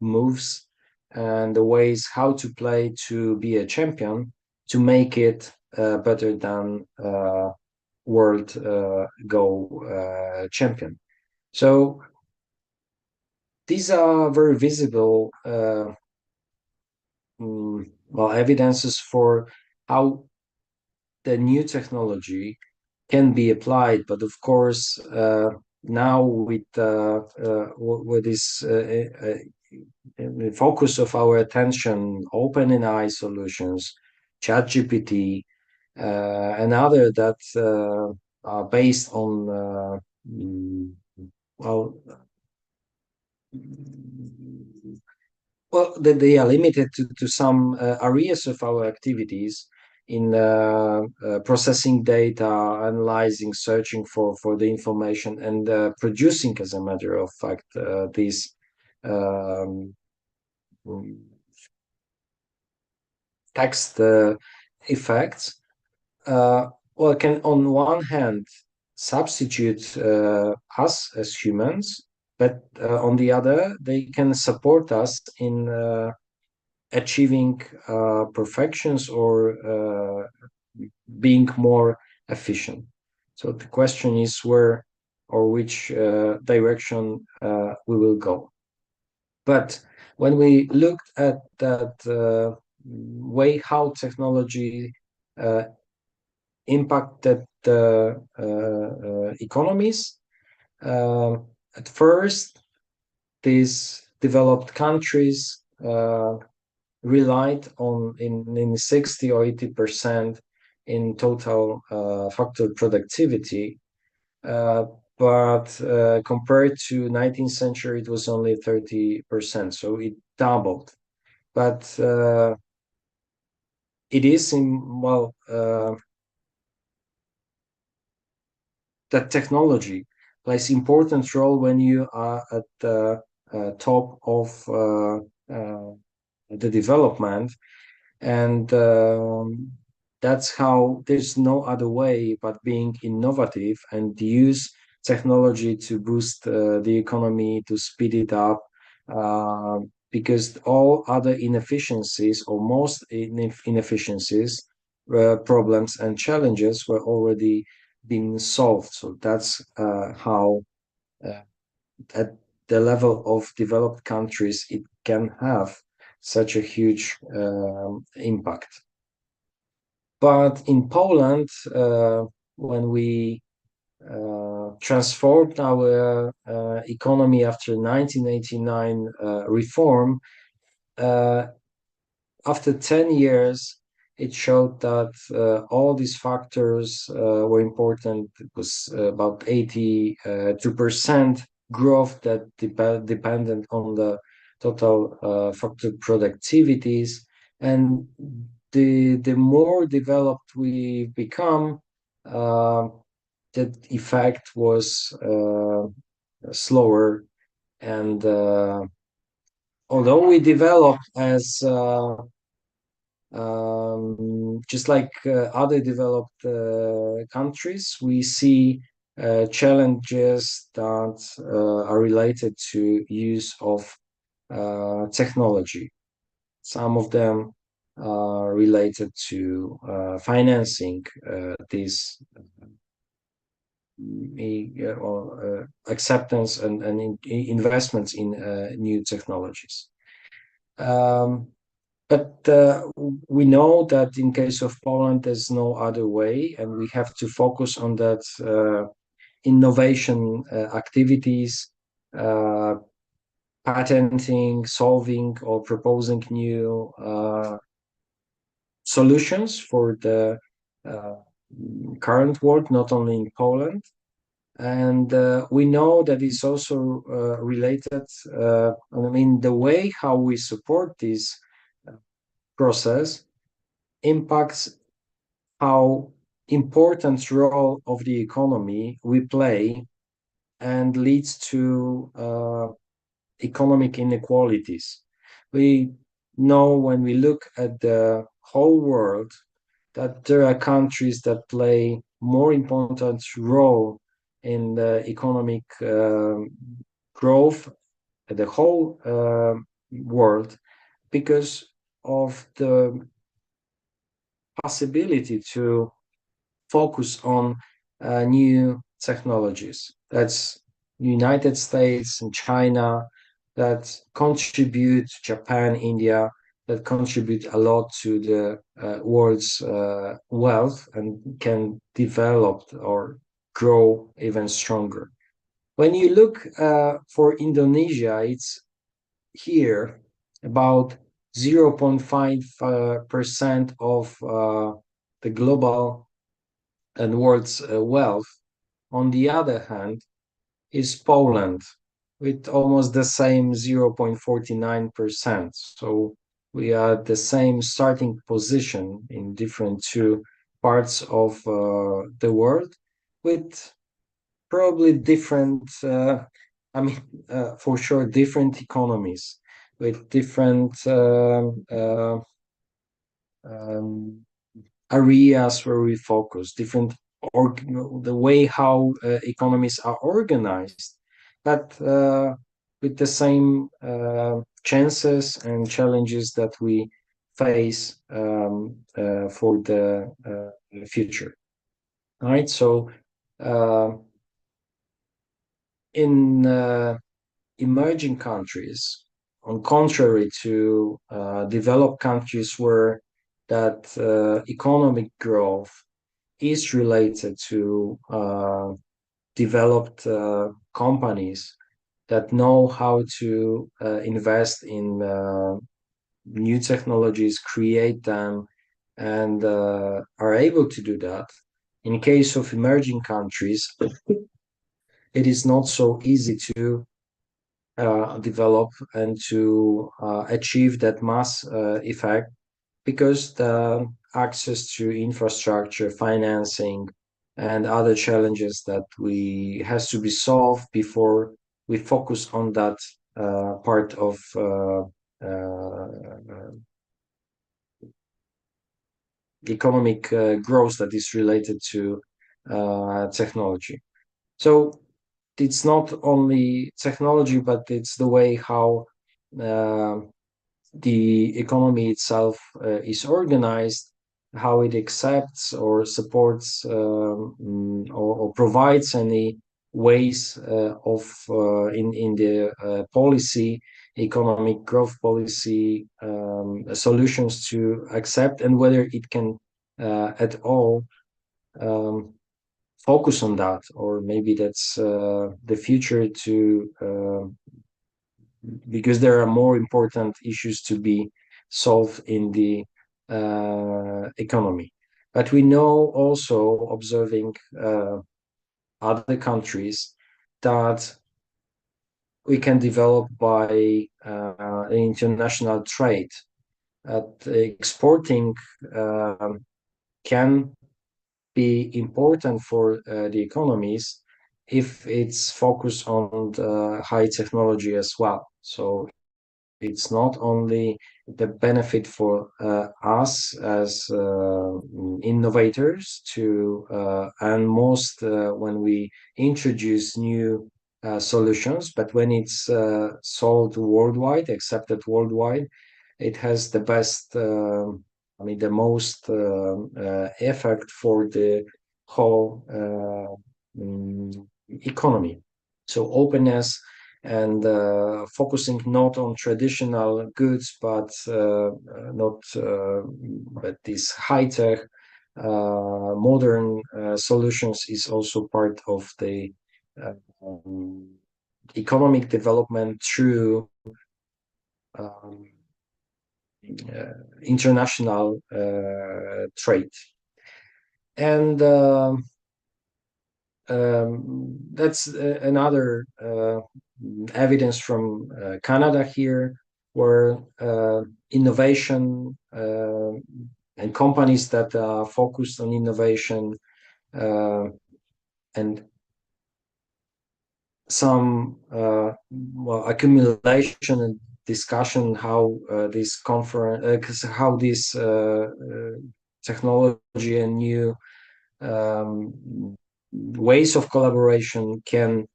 moves and the ways how to play to be a champion, to make it better than world Go champion. So these are very visible evidences for how the new technology can be applied. But of course, now with this the focus of our attention, OpenAI solutions, ChatGPT, and other that are based on well, they are limited to some areas of our activities in processing data, analyzing, searching for the information, and producing, as a matter of fact, these um, text effects. Can on one hand substitute us as humans, but on the other, they can support us in achieving perfections or being more efficient. So the question is where or which direction we will go. But when we looked at that way how technology impacted the economies, at first, these developed countries relied on in 60 or 80% in total factor productivity. But compared to 19th century, it was only 30%, so it doubled. But it is that technology plays important role when you are at the top of the development, and that's how there's no other way but being innovative and use technology to boost the economy, to speed it up, because all other inefficiencies or most inefficiencies, problems and challenges were already being solved. So that's how at the level of developed countries it can have such a huge impact. But in Poland, when we transformed our economy after 1989 reform, after 10 years, it showed that all these factors were important. It was about 82% growth that dependent on the total factor productivities. And the more developed we become, that effect was slower. And although we develop as just like other developed countries, we see challenges that are related to use of technology. Some of them are related to financing these acceptance and investments in new technologies. But we know that in case of Poland, there's no other way, and we have to focus on that innovation activities, patenting, solving, or proposing new solutions for the current world, not only in Poland. And we know that it's also related, the way how we support this process impacts how important role of the economy we play and leads to economic inequalities. We know when we look at the whole world that there are countries that play more important role in the economic growth at the whole world because of the possibility to focus on new technologies. That's United States and China that contribute, Japan, India, that contribute a lot to the world's wealth and can develop or grow even stronger. When you look for Indonesia, it's here about 0.5% of the global and world's wealth. On the other hand, is Poland with almost the same 0.49%. So we are at the same starting position in different two parts of the world with probably different, for sure, different economies with different um, areas where we focus, different or the way how economies are organized, but with the same chances and challenges that we face for the future. All right, so in emerging countries, on contrary to developed countries where that economic growth is related to developed companies that know how to invest in new technologies, create them, and are able to do that. In case of emerging countries, it is not so easy to develop and to achieve that mass effect because the access to infrastructure, financing, and other challenges that we has to be solved before we focus on that part of economic growth that is related to technology. So it's not only technology, but it's the way how uh, the economy itself is organized, how it accepts or supports or provides any ways of in the policy, economic growth policy solutions to accept, and whether it can at all um, focus on that, or maybe that's the future to because there are more important issues to be solved in the economy. But we know also, observing other countries, that we can develop by international trade. Exporting can be important for the economies if it's focused on the high technology as well. So it's not only the benefit for us as innovators to and most when we introduce new solutions, but when it's sold worldwide, accepted worldwide, it has the best, the most effect for the whole economy. So openness and focusing not on traditional goods, but not but these high tech, modern solutions is also part of the um, economic development through um, international trade. And that's another evidence from Canada here, where innovation and companies that are focused on innovation and some accumulation and discussion how this conference, how this technology and new ways of collaboration can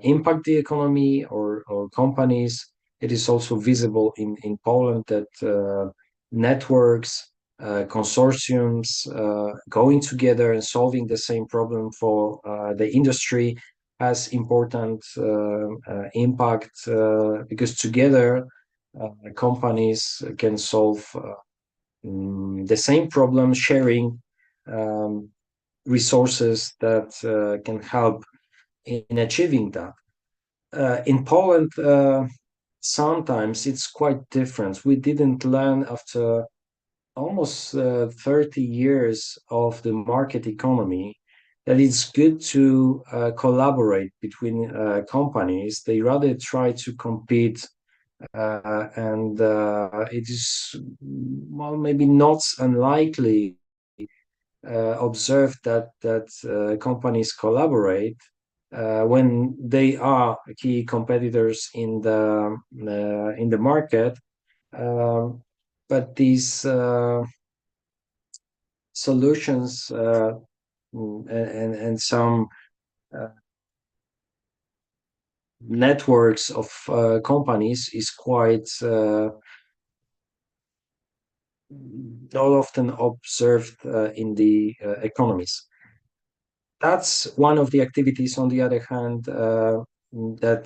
impact the economy or companies. It is also visible in Poland that networks, consortiums going together and solving the same problem for the industry has important impact because together companies can solve the same problem, sharing um, resources that can help in achieving that. In Poland, sometimes it's quite different. We didn't learn after almost 30 years of the market economy that it's good to collaborate between companies. They rather try to compete, and it is, well, maybe not unlikely observed that companies collaborate when they are key competitors in the market. Um, but these solutions and some uh, networks of companies is quite not often observed in the economies. That's one of the activities. On the other hand, that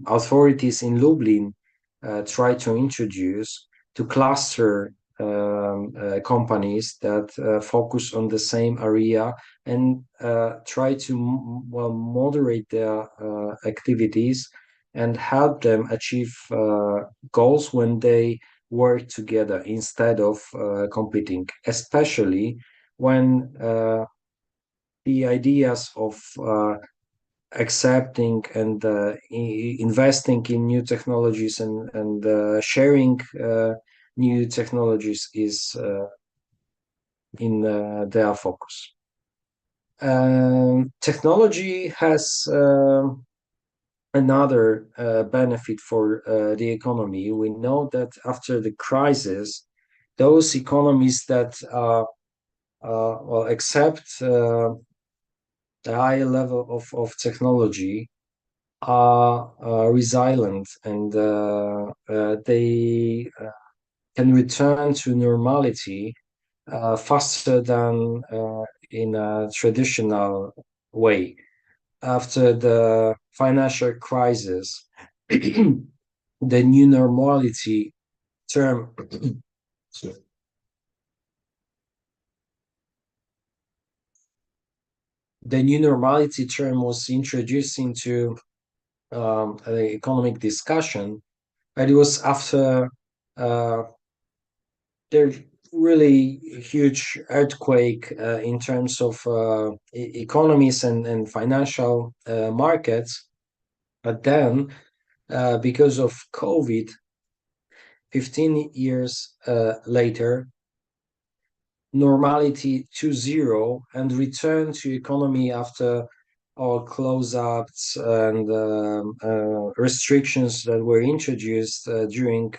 authorities in Lublin try to introduce to cluster companies that focus on the same area and try to well moderate their activities and help them achieve goals when they work together instead of competing, especially when the ideas of accepting and investing in new technologies and sharing new technologies is in their focus. Technology has another benefit for the economy. We know that after the crisis, those economies that well, accept the high level of technology are resilient and they can return to normality faster than in a traditional way. After the financial crisis, the new normality term the new normality term was introduced into the economic discussion, but it was after uh, the really huge earthquake in terms of economies and financial markets. But then, because of COVID, 15 years later, normality to zero and return to economy after all close-ups and restrictions that were introduced during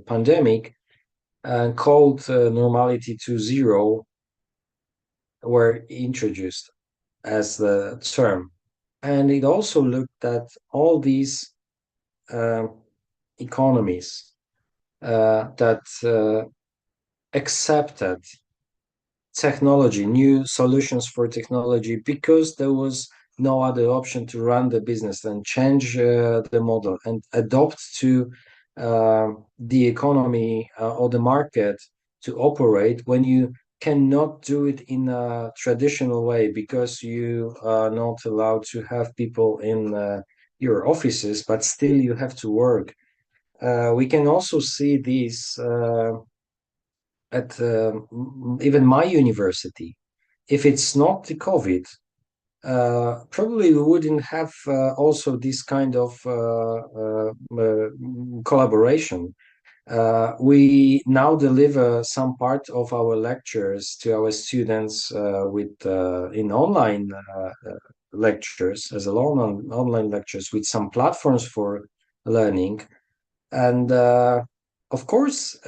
pandemic and called normality to zero were introduced as the term. And it also looked at all these uh, economies that accepted technology, new solutions for technology, because there was no other option to run the business and change the model and adopt to the economy or the market to operate when you cannot do it in a traditional way because you are not allowed to have people in your offices, but still you have to work. We can also see this at even my university. If it's not the COVID, probably we wouldn't have also this kind of collaboration. We now deliver some part of our lectures to our students with in online lectures as alone on online lectures with some platforms for learning. And of course,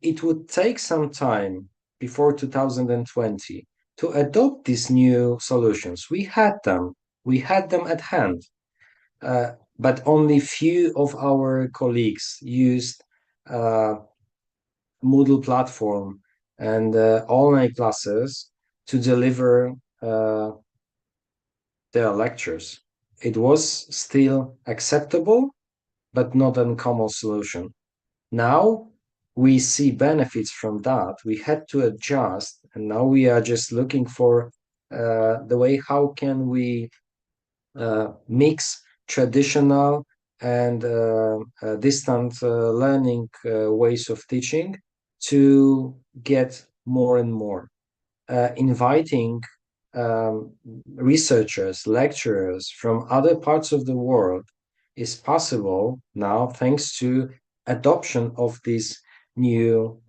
it would take some time before 2020 to adopt these new solutions. We had them at hand, but only few of our colleagues used uh, Moodle platform and online classes to deliver their lectures. It was still acceptable, but not a common solution. Now we see benefits from that. We had to adjust, and now we are just looking for the way how can we mix traditional and distant learning ways of teaching to get more and more. Inviting researchers, lecturers from other parts of the world is possible now thanks to adoption of these new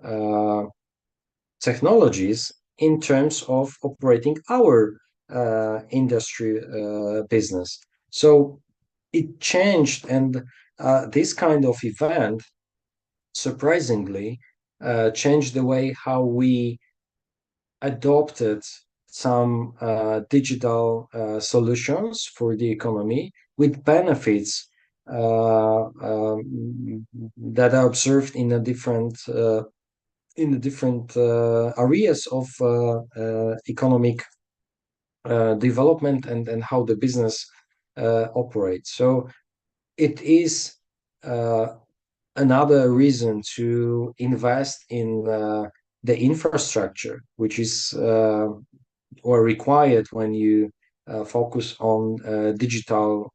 technologies in terms of operating our industry business. So it changed, and this kind of event surprisingly changed the way how we adopted some digital solutions for the economy with benefits that are observed in a different areas of economic development and how the business operates. So it is another reason to invest in the infrastructure, which is or required when you focus on digital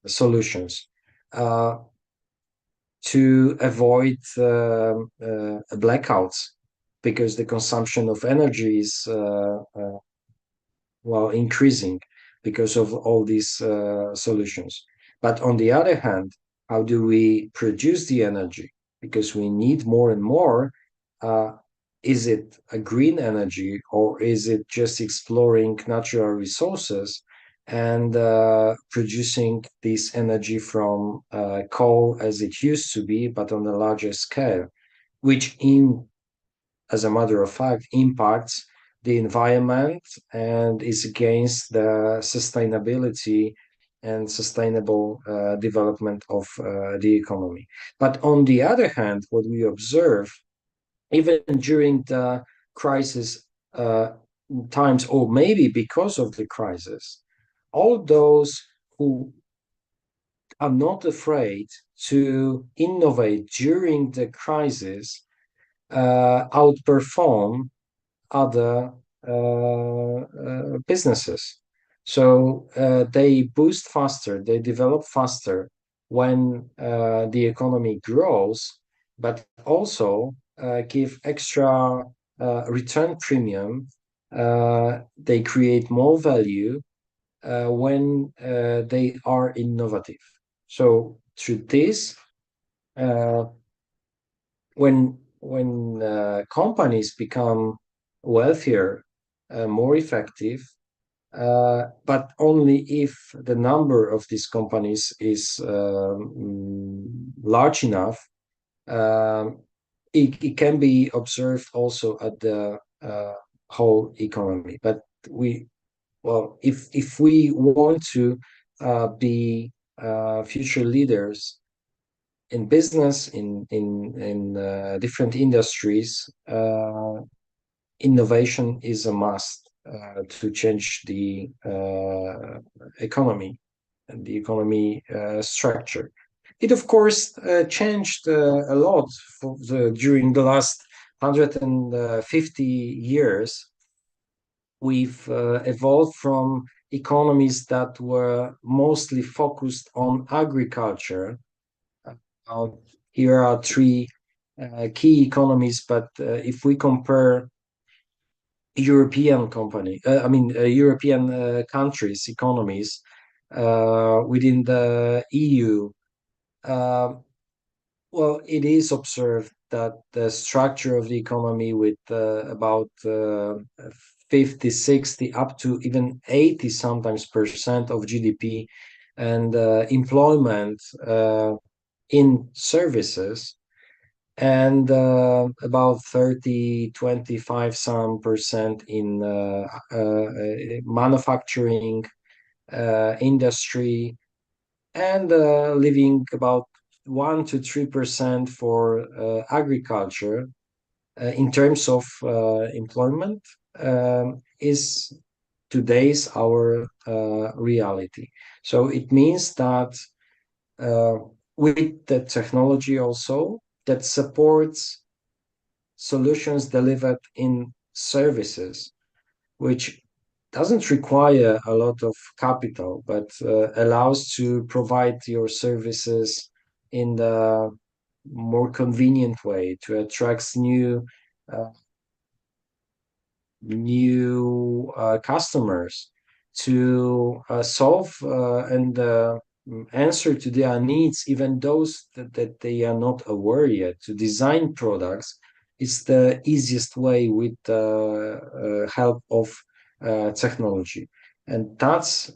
solutions. To avoid blackouts, because the consumption of energy is well increasing because of all these solutions. But on the other hand, how do we produce the energy? Because we need more and more. Is it a green energy, or is it just exploring natural resources and producing this energy from coal as it used to be, but on a larger scale, which as a matter of fact, impacts the environment and is against the sustainability and sustainable development of the economy. But on the other hand, what we observe, even during the crisis times, or maybe because of the crisis, all those who are not afraid to innovate during the crisis outperform other businesses. So they boost faster, they develop faster when the economy grows, but also give extra return premium. They create more value when they are innovative. So through this, when companies become wealthier, more effective, but only if the number of these companies is large enough, it can be observed also at the whole economy. But if we want to be future leaders in business, in different industries, innovation is a must to change the economy and the economy structure. It, of course, changed a lot during the last 150 years. We've evolved from economies that were mostly focused on agriculture. Here are three key economies, but if we compare European European countries' economies within the EU, well, it is observed that the structure of the economy with about 50, 60, up to even 80 sometimes percent of GDP and employment in services, and about 30, 25 some percent in manufacturing industry, and leaving about 1 to 3% for agriculture in terms of employment, is today's our reality. So it means that with the technology also that supports solutions delivered in services, which doesn't require a lot of capital, but allows to provide your services in the more convenient way to attract uh, new customers, to solve and answer to their needs, even those that they are not aware yet. To design products is the easiest way with the help of technology, and that's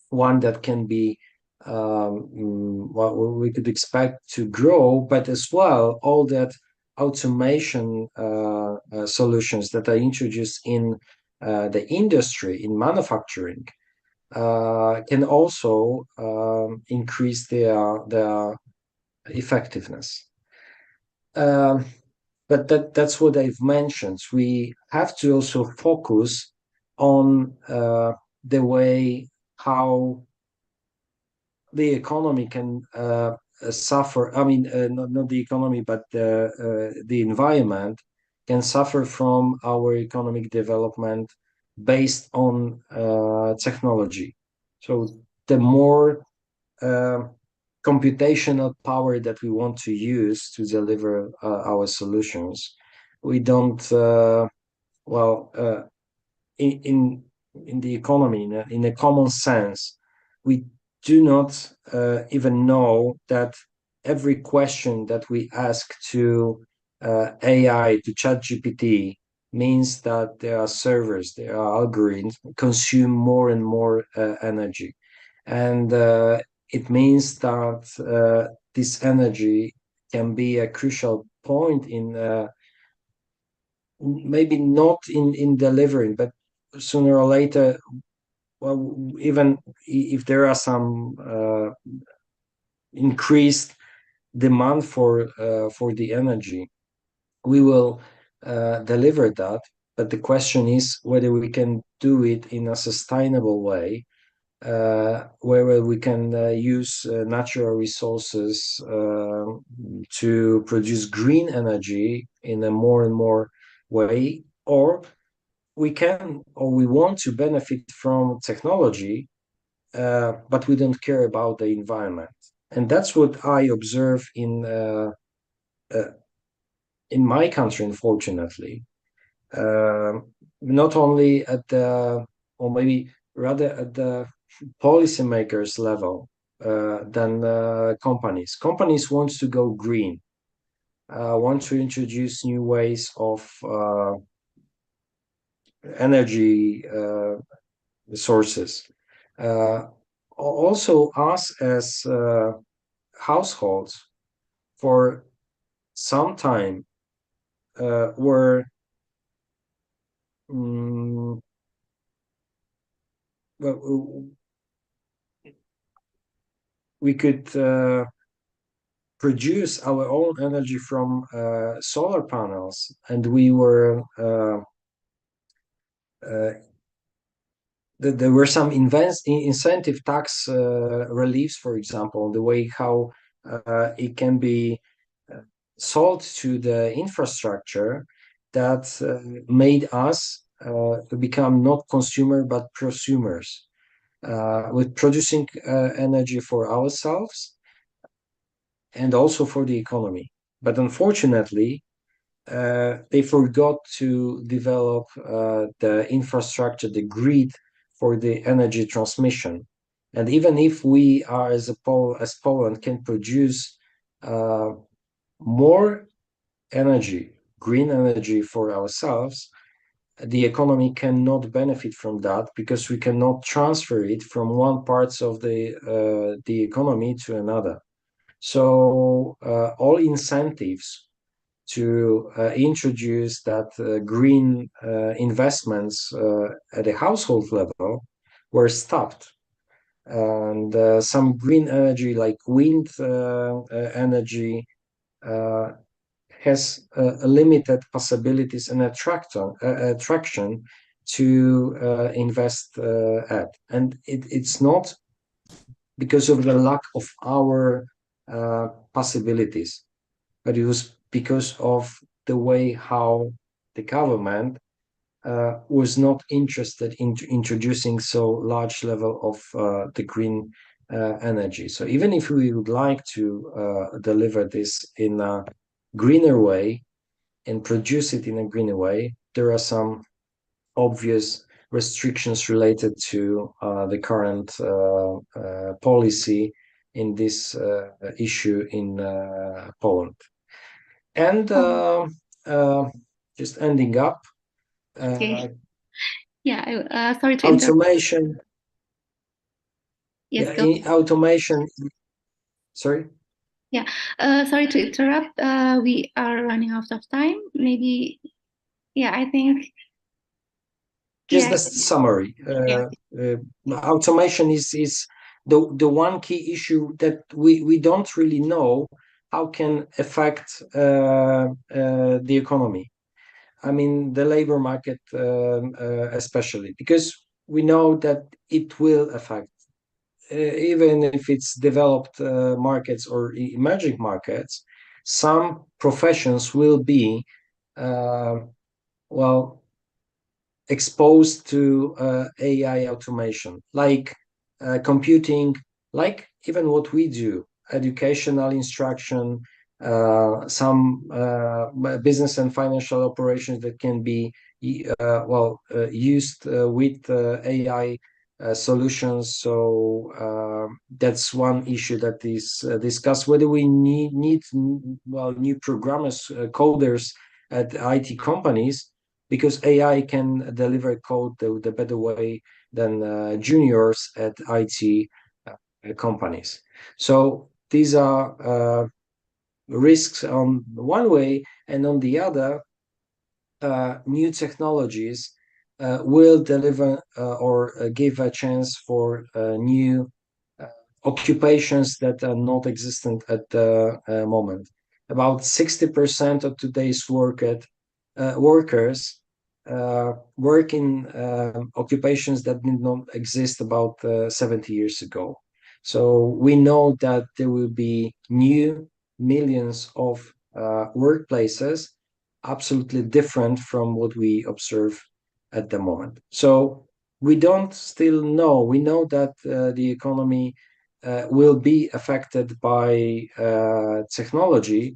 one that can be what we could expect to grow, but as well all that automation solutions that are introduced in the industry, in manufacturing, can also increase their effectiveness. But that's what I've mentioned. We have to also focus on the way how the economy can suffer. I mean, not the economy, but the environment can suffer from our economic development based on technology. So the more uh, computational power that we want to use to deliver our solutions, we don't. Well, in the economy, in a common sense, we do not even know that every question that we ask to AI, to ChatGPT, means that there are servers, there are algorithms consume more and more energy, and it means that this energy can be a crucial point in maybe not in delivering, but sooner or later, well, even if there are some increased demand for the energy, we will deliver that. But the question is whether we can do it in a sustainable way, where we can use natural resources to produce green energy in a more and more way, or we can or we want to benefit from technology, but we don't care about the environment. And that's what I observe uh, in my country, unfortunately. Not only at the, or maybe rather at the policymakers level than companies. Companies want to go green, want to introduce new ways of energy sources. Uh, Also, us as households, for some time, were mm, well, we could produce our own energy from solar panels, and we were uh, there were some incentive tax reliefs, for example, the way how it can be uh, sold to the infrastructure that made us become not consumer but prosumers, with producing energy for ourselves and also for the economy. But unfortunately, they forgot to develop the infrastructure, the grid for the energy transmission. And even if we are, as Poland, can produce uh, more energy, green energy for ourselves, the economy cannot benefit from that because we cannot transfer it from one parts of the economy to another. So all incentives to introduce that green investments at a household level were stopped. And some green energy, like wind energy, uh, has limited possibilities and attraction to invest at. And it's not because of the lack of our possibilities, but it was because of the way how the government was not interested in introducing so large level of the green energy. So even if we would like to deliver this in a greener way and produce it in a greener way, there are some obvious restrictions related to the current policy in this issue in Poland. And just ending up, Okay. Yeah, sorry to interrupt. automation. Yes, Yeah, go. in automation. Sorry. Yeah, sorry to interrupt. We are running out of time. Maybe, yeah, I think, Just yeah, a summary. yeah. Automation is the one key issue that we don't really know how can affect the economy. I mean, the labor market, especially, because we know that it will affect, even if it's developed markets or emerging markets, some professions will be, uh, well, exposed to AI automation, like computing, like even what we do, educational instruction, some business and financial operations that can be used with AI solutions. So that's one issue that is discussed. Whether we need new programmers, coders at IT companies, because AI can deliver code the better way than juniors at IT companies. So these are risks on one way, and on the other, new technologies will deliver or give a chance for new occupations that are not existent at the moment. About 60% of today's workers work in occupations that did not exist about 70 years ago. So we know that there will be new millions of workplaces absolutely different from what we observe at the moment. So we don't still know. We know that the economy will be affected by technology,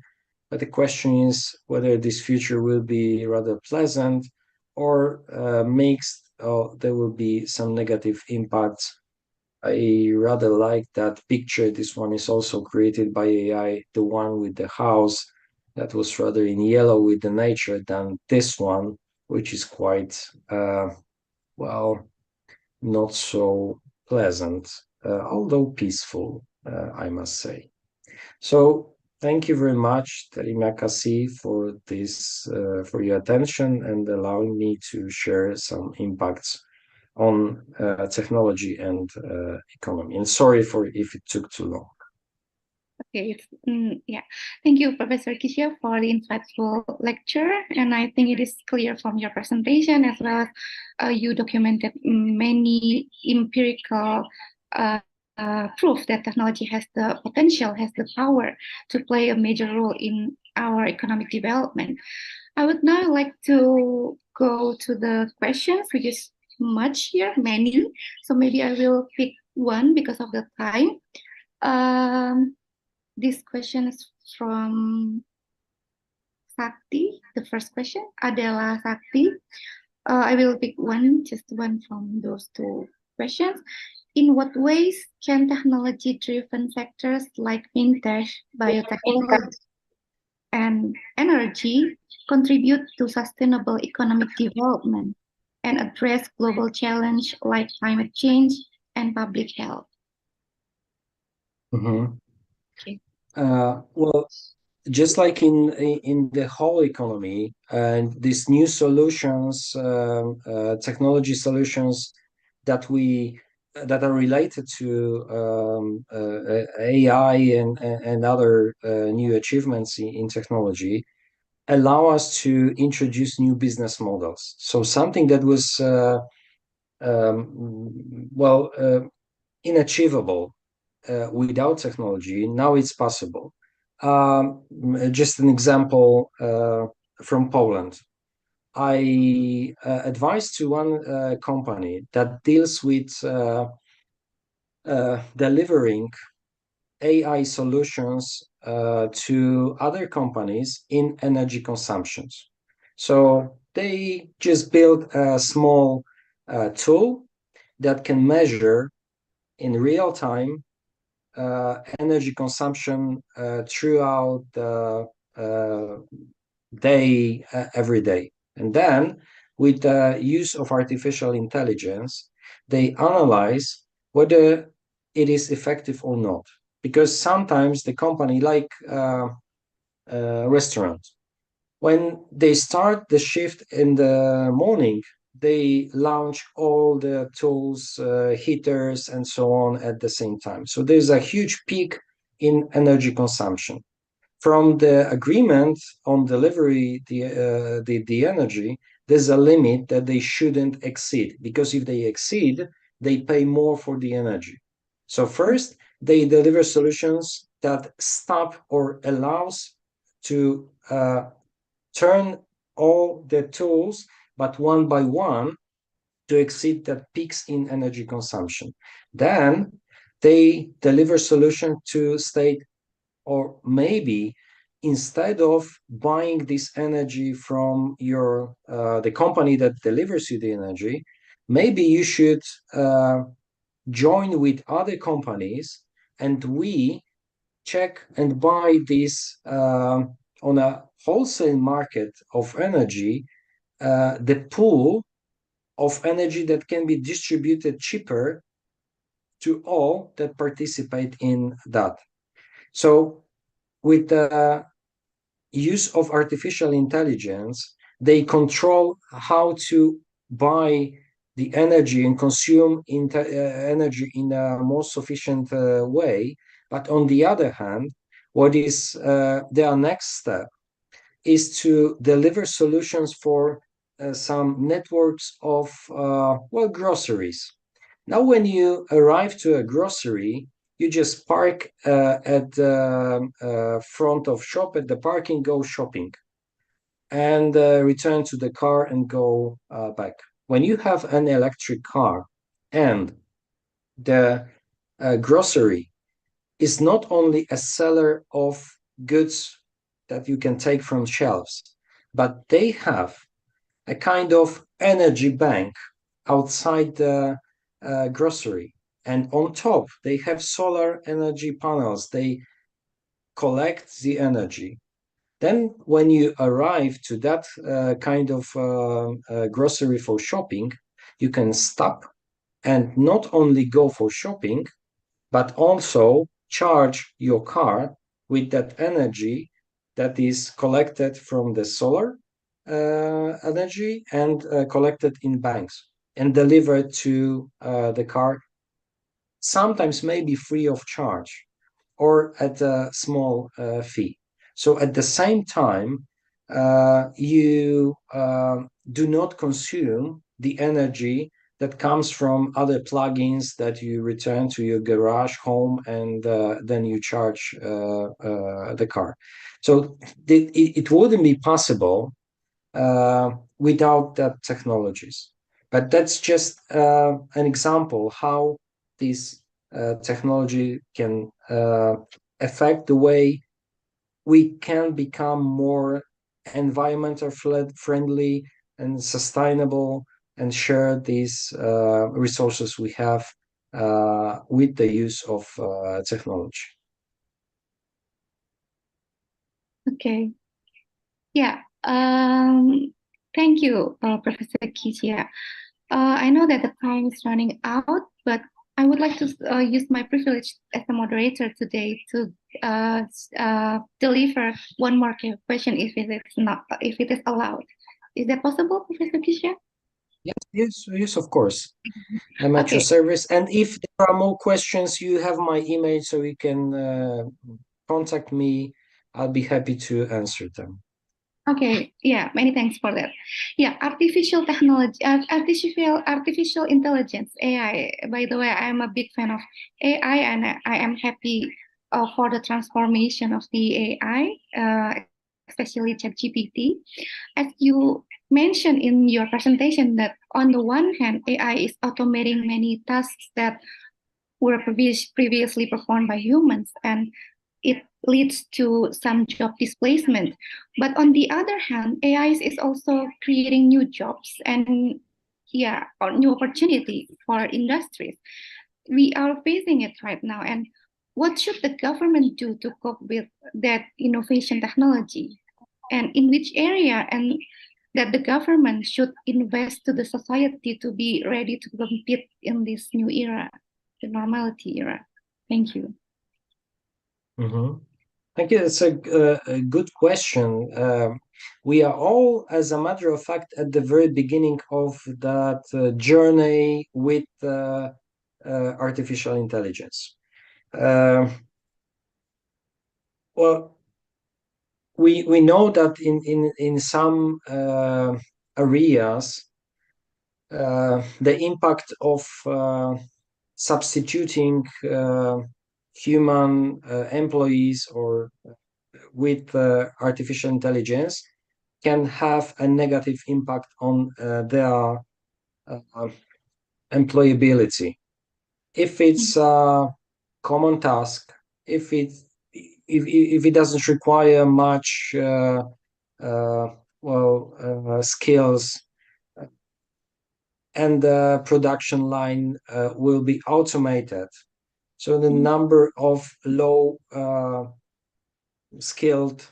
but the question is whether this future will be rather pleasant or mixed, or there will be some negative impacts. I rather like that picture. This one is also created by AI, the one with the house that was rather in yellow with the nature than this one, which is quite, well, not so pleasant, although peaceful, I must say. So thank you very much, Terima kasih, for this, for your attention and allowing me to share some impacts on technology and economy. And sorry for if it took too long. Okay, yeah. Thank you, Professor Kisha, for the insightful lecture. And I think it is clear from your presentation as well as you documented many empirical proof that technology has the potential, has the power to play a major role in our economic development. I would now like to go to the questions, which is much here, many. So maybe I will pick one because of the time. This question is from Sakti. The first question, Adela Sakti. I will pick one, just one from those two questions. In what ways can technology-driven sectors like fintech, biotechnology, and energy contribute to sustainable economic development and address global challenge like climate change and public health? Mm-hmm. Okay. Well, just like in the whole economy, and these new solutions, technology solutions that are related to AI and other new achievements in technology allow us to introduce new business models. So something that was inachievable without technology. Now it's possible. Just an example from Poland. I advised to one company that deals with delivering AI solutions to other companies in energy consumptions. So they just built a small tool that can measure in real time energy consumption throughout the day, every day. And then, with the use of artificial intelligence, they analyze whether it is effective or not. Because sometimes the company, like restaurant, when they start the shift in the morning, they launch all the tools, heaters, and so on at the same time. So there's a huge peak in energy consumption. From the agreement on delivery the energy, there's a limit that they shouldn't exceed, because if they exceed, they pay more for the energy. So first, they deliver solutions that stop or allows to turn all the tools, but one by one, to exceed that peaks in energy consumption. Then they deliver solution to state, or maybe instead of buying this energy from your the company that delivers you the energy, maybe you should join with other companies, and we check and buy this on a wholesale market of energy, the pool of energy that can be distributed cheaper to all that participate in that. So with the use of artificial intelligence, they control how to buy the energy and consume energy in a more sufficient way. But on the other hand, what is their next step is to deliver solutions for some networks of groceries. Now, when you arrive to a grocery, you just park at the front of shop at the parking, go shopping, and return to the car and go back. When you have an electric car and the grocery is not only a seller of goods that you can take from shelves, but they have a kind of energy bank outside the grocery. And on top, they have solar energy panels. They collect the energy. Then, when you arrive to that kind of grocery for shopping, you can stop and not only go for shopping, but also charge your car with that energy that is collected from the solar energy and collected in banks and delivered to the car, sometimes maybe free of charge or at a small fee. So at the same time, you do not consume the energy that comes from other plugins that you return to your garage, home, and then you charge the car. So it wouldn't be possible without that technologies. But that's just an example how this technology can affect the way we can become more environmental friendly and sustainable and share these resources we have with the use of technology. Okay. Yeah. Thank you, Professor Kitia. I know that the time is running out, but I would like to use my privilege as a moderator today to deliver one more question, if it is allowed. Is that possible, Professor Kitia? Yes, of course. I'm at your service. And if there are more questions, you have my email, so you can contact me. I'll be happy to answer them. Okay, yeah, many thanks for that. Yeah, artificial technology, artificial intelligence, AI. By the way, I am a big fan of AI, and I am happy for the transformation of the AI, especially ChatGPT. As you mentioned in your presentation, that on the one hand, AI is automating many tasks that were previously performed by humans, and it leads to some job displacement. But on the other hand, AI is also creating new jobs and, yeah, or new opportunity for industries. We are facing it right now. And what should the government do to cope with that innovation technology? And in which area and that the government should invest to the society to be ready to compete in this new era, the normality era? Thank you. Mhm. Thank you. It's a good question. We are all, as a matter of fact, at the very beginning of that journey with artificial intelligence. Well, we know that in some areas, the impact of substituting human employees or with artificial intelligence can have a negative impact on their employability. If it's a common task, if it doesn't require much skills, and the production line will be automated, so the number of low skilled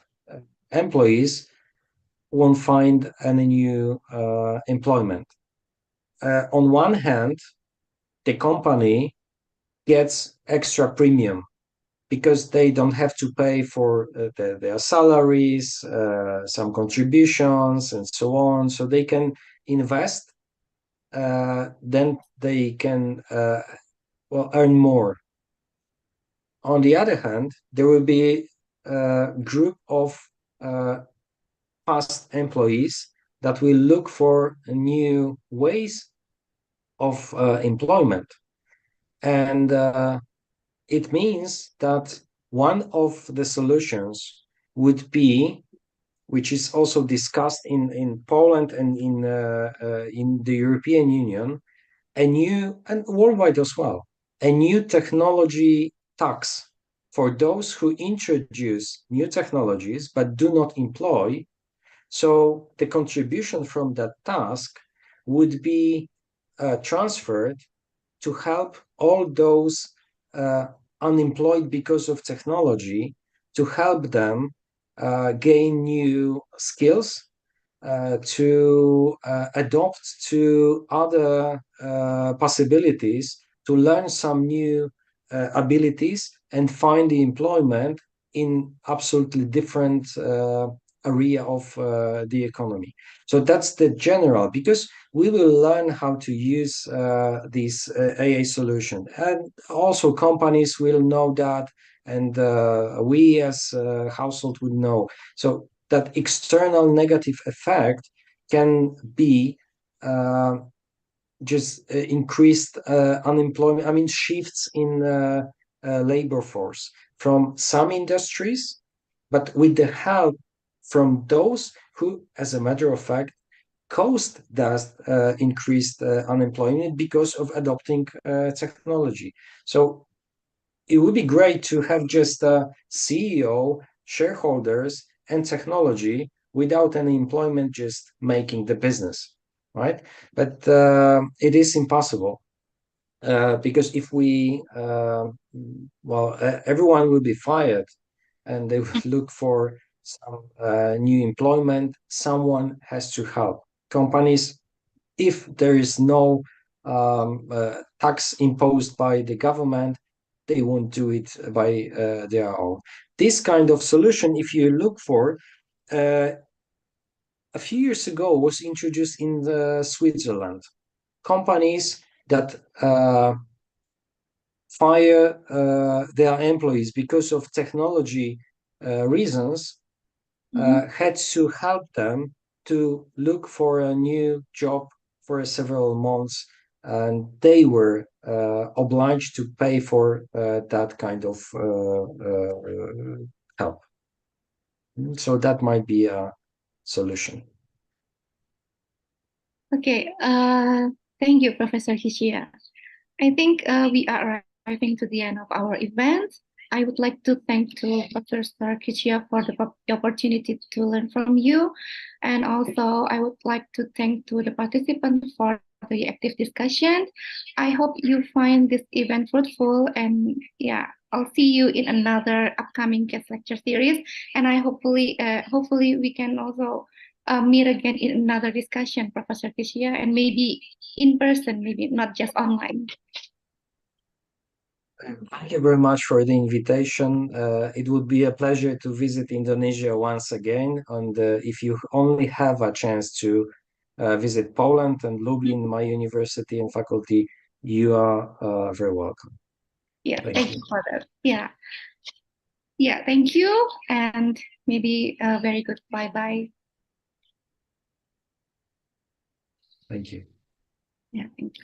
employees won't find any new employment. On one hand, the company gets extra premium because they don't have to pay for their salaries, some contributions, and so on. So they can invest, then they can earn more. On the other hand, there will be a group of past employees that will look for new ways of employment. And it means that one of the solutions would be, which is also discussed in Poland and in the European Union, a new, and worldwide as well, a new technology tax for those who introduce new technologies but do not employ. So the contribution from that task would be transferred to help all those unemployed because of technology, to help them gain new skills, to adopt to other possibilities, to learn some new abilities and find the employment in absolutely different area of the economy. So that's the general, because we will learn how to use this AI solution, and also companies will know that, and we as a household will know. So that external negative effect can be just increased unemployment. I mean, shifts in labor force from some industries, but with the help from those who, as a matter of fact, caused that increased unemployment because of adopting technology. So it would be great to have just a CEO, shareholders, and technology without any employment, just making the business, right? But it is impossible because if we, everyone will be fired and they will look for some new employment. Someone has to help companies. If there is no tax imposed by the government, they won't do it by their own. This kind of solution, if you look for, a few years ago was introduced in Switzerland. Companies that fire their employees because of technology reasons had to help them to look for a new job for several months, and they were obliged to pay for that kind of help. So that might be a solution. Okay, thank you, Professor Hishia. I think we are arriving to the end of our event. I would like to thank to Professor Hishia for the opportunity to learn from you. And also, I would like to thank to the participants for the active discussion. I hope you find this event fruitful, and yeah, I'll see you in another upcoming guest lecture series. And I hopefully we can also meet again in another discussion, Professor Hishia, and maybe in person, maybe not just online. Thank you very much for the invitation. It would be a pleasure to visit Indonesia once again. And if you only have a chance to visit Poland and Lublin, my university and faculty, you are very welcome. Yeah, Thank thank you. you for that. Yeah. Yeah, thank you. And maybe a very good bye-bye. Thank you. Yeah, thank you.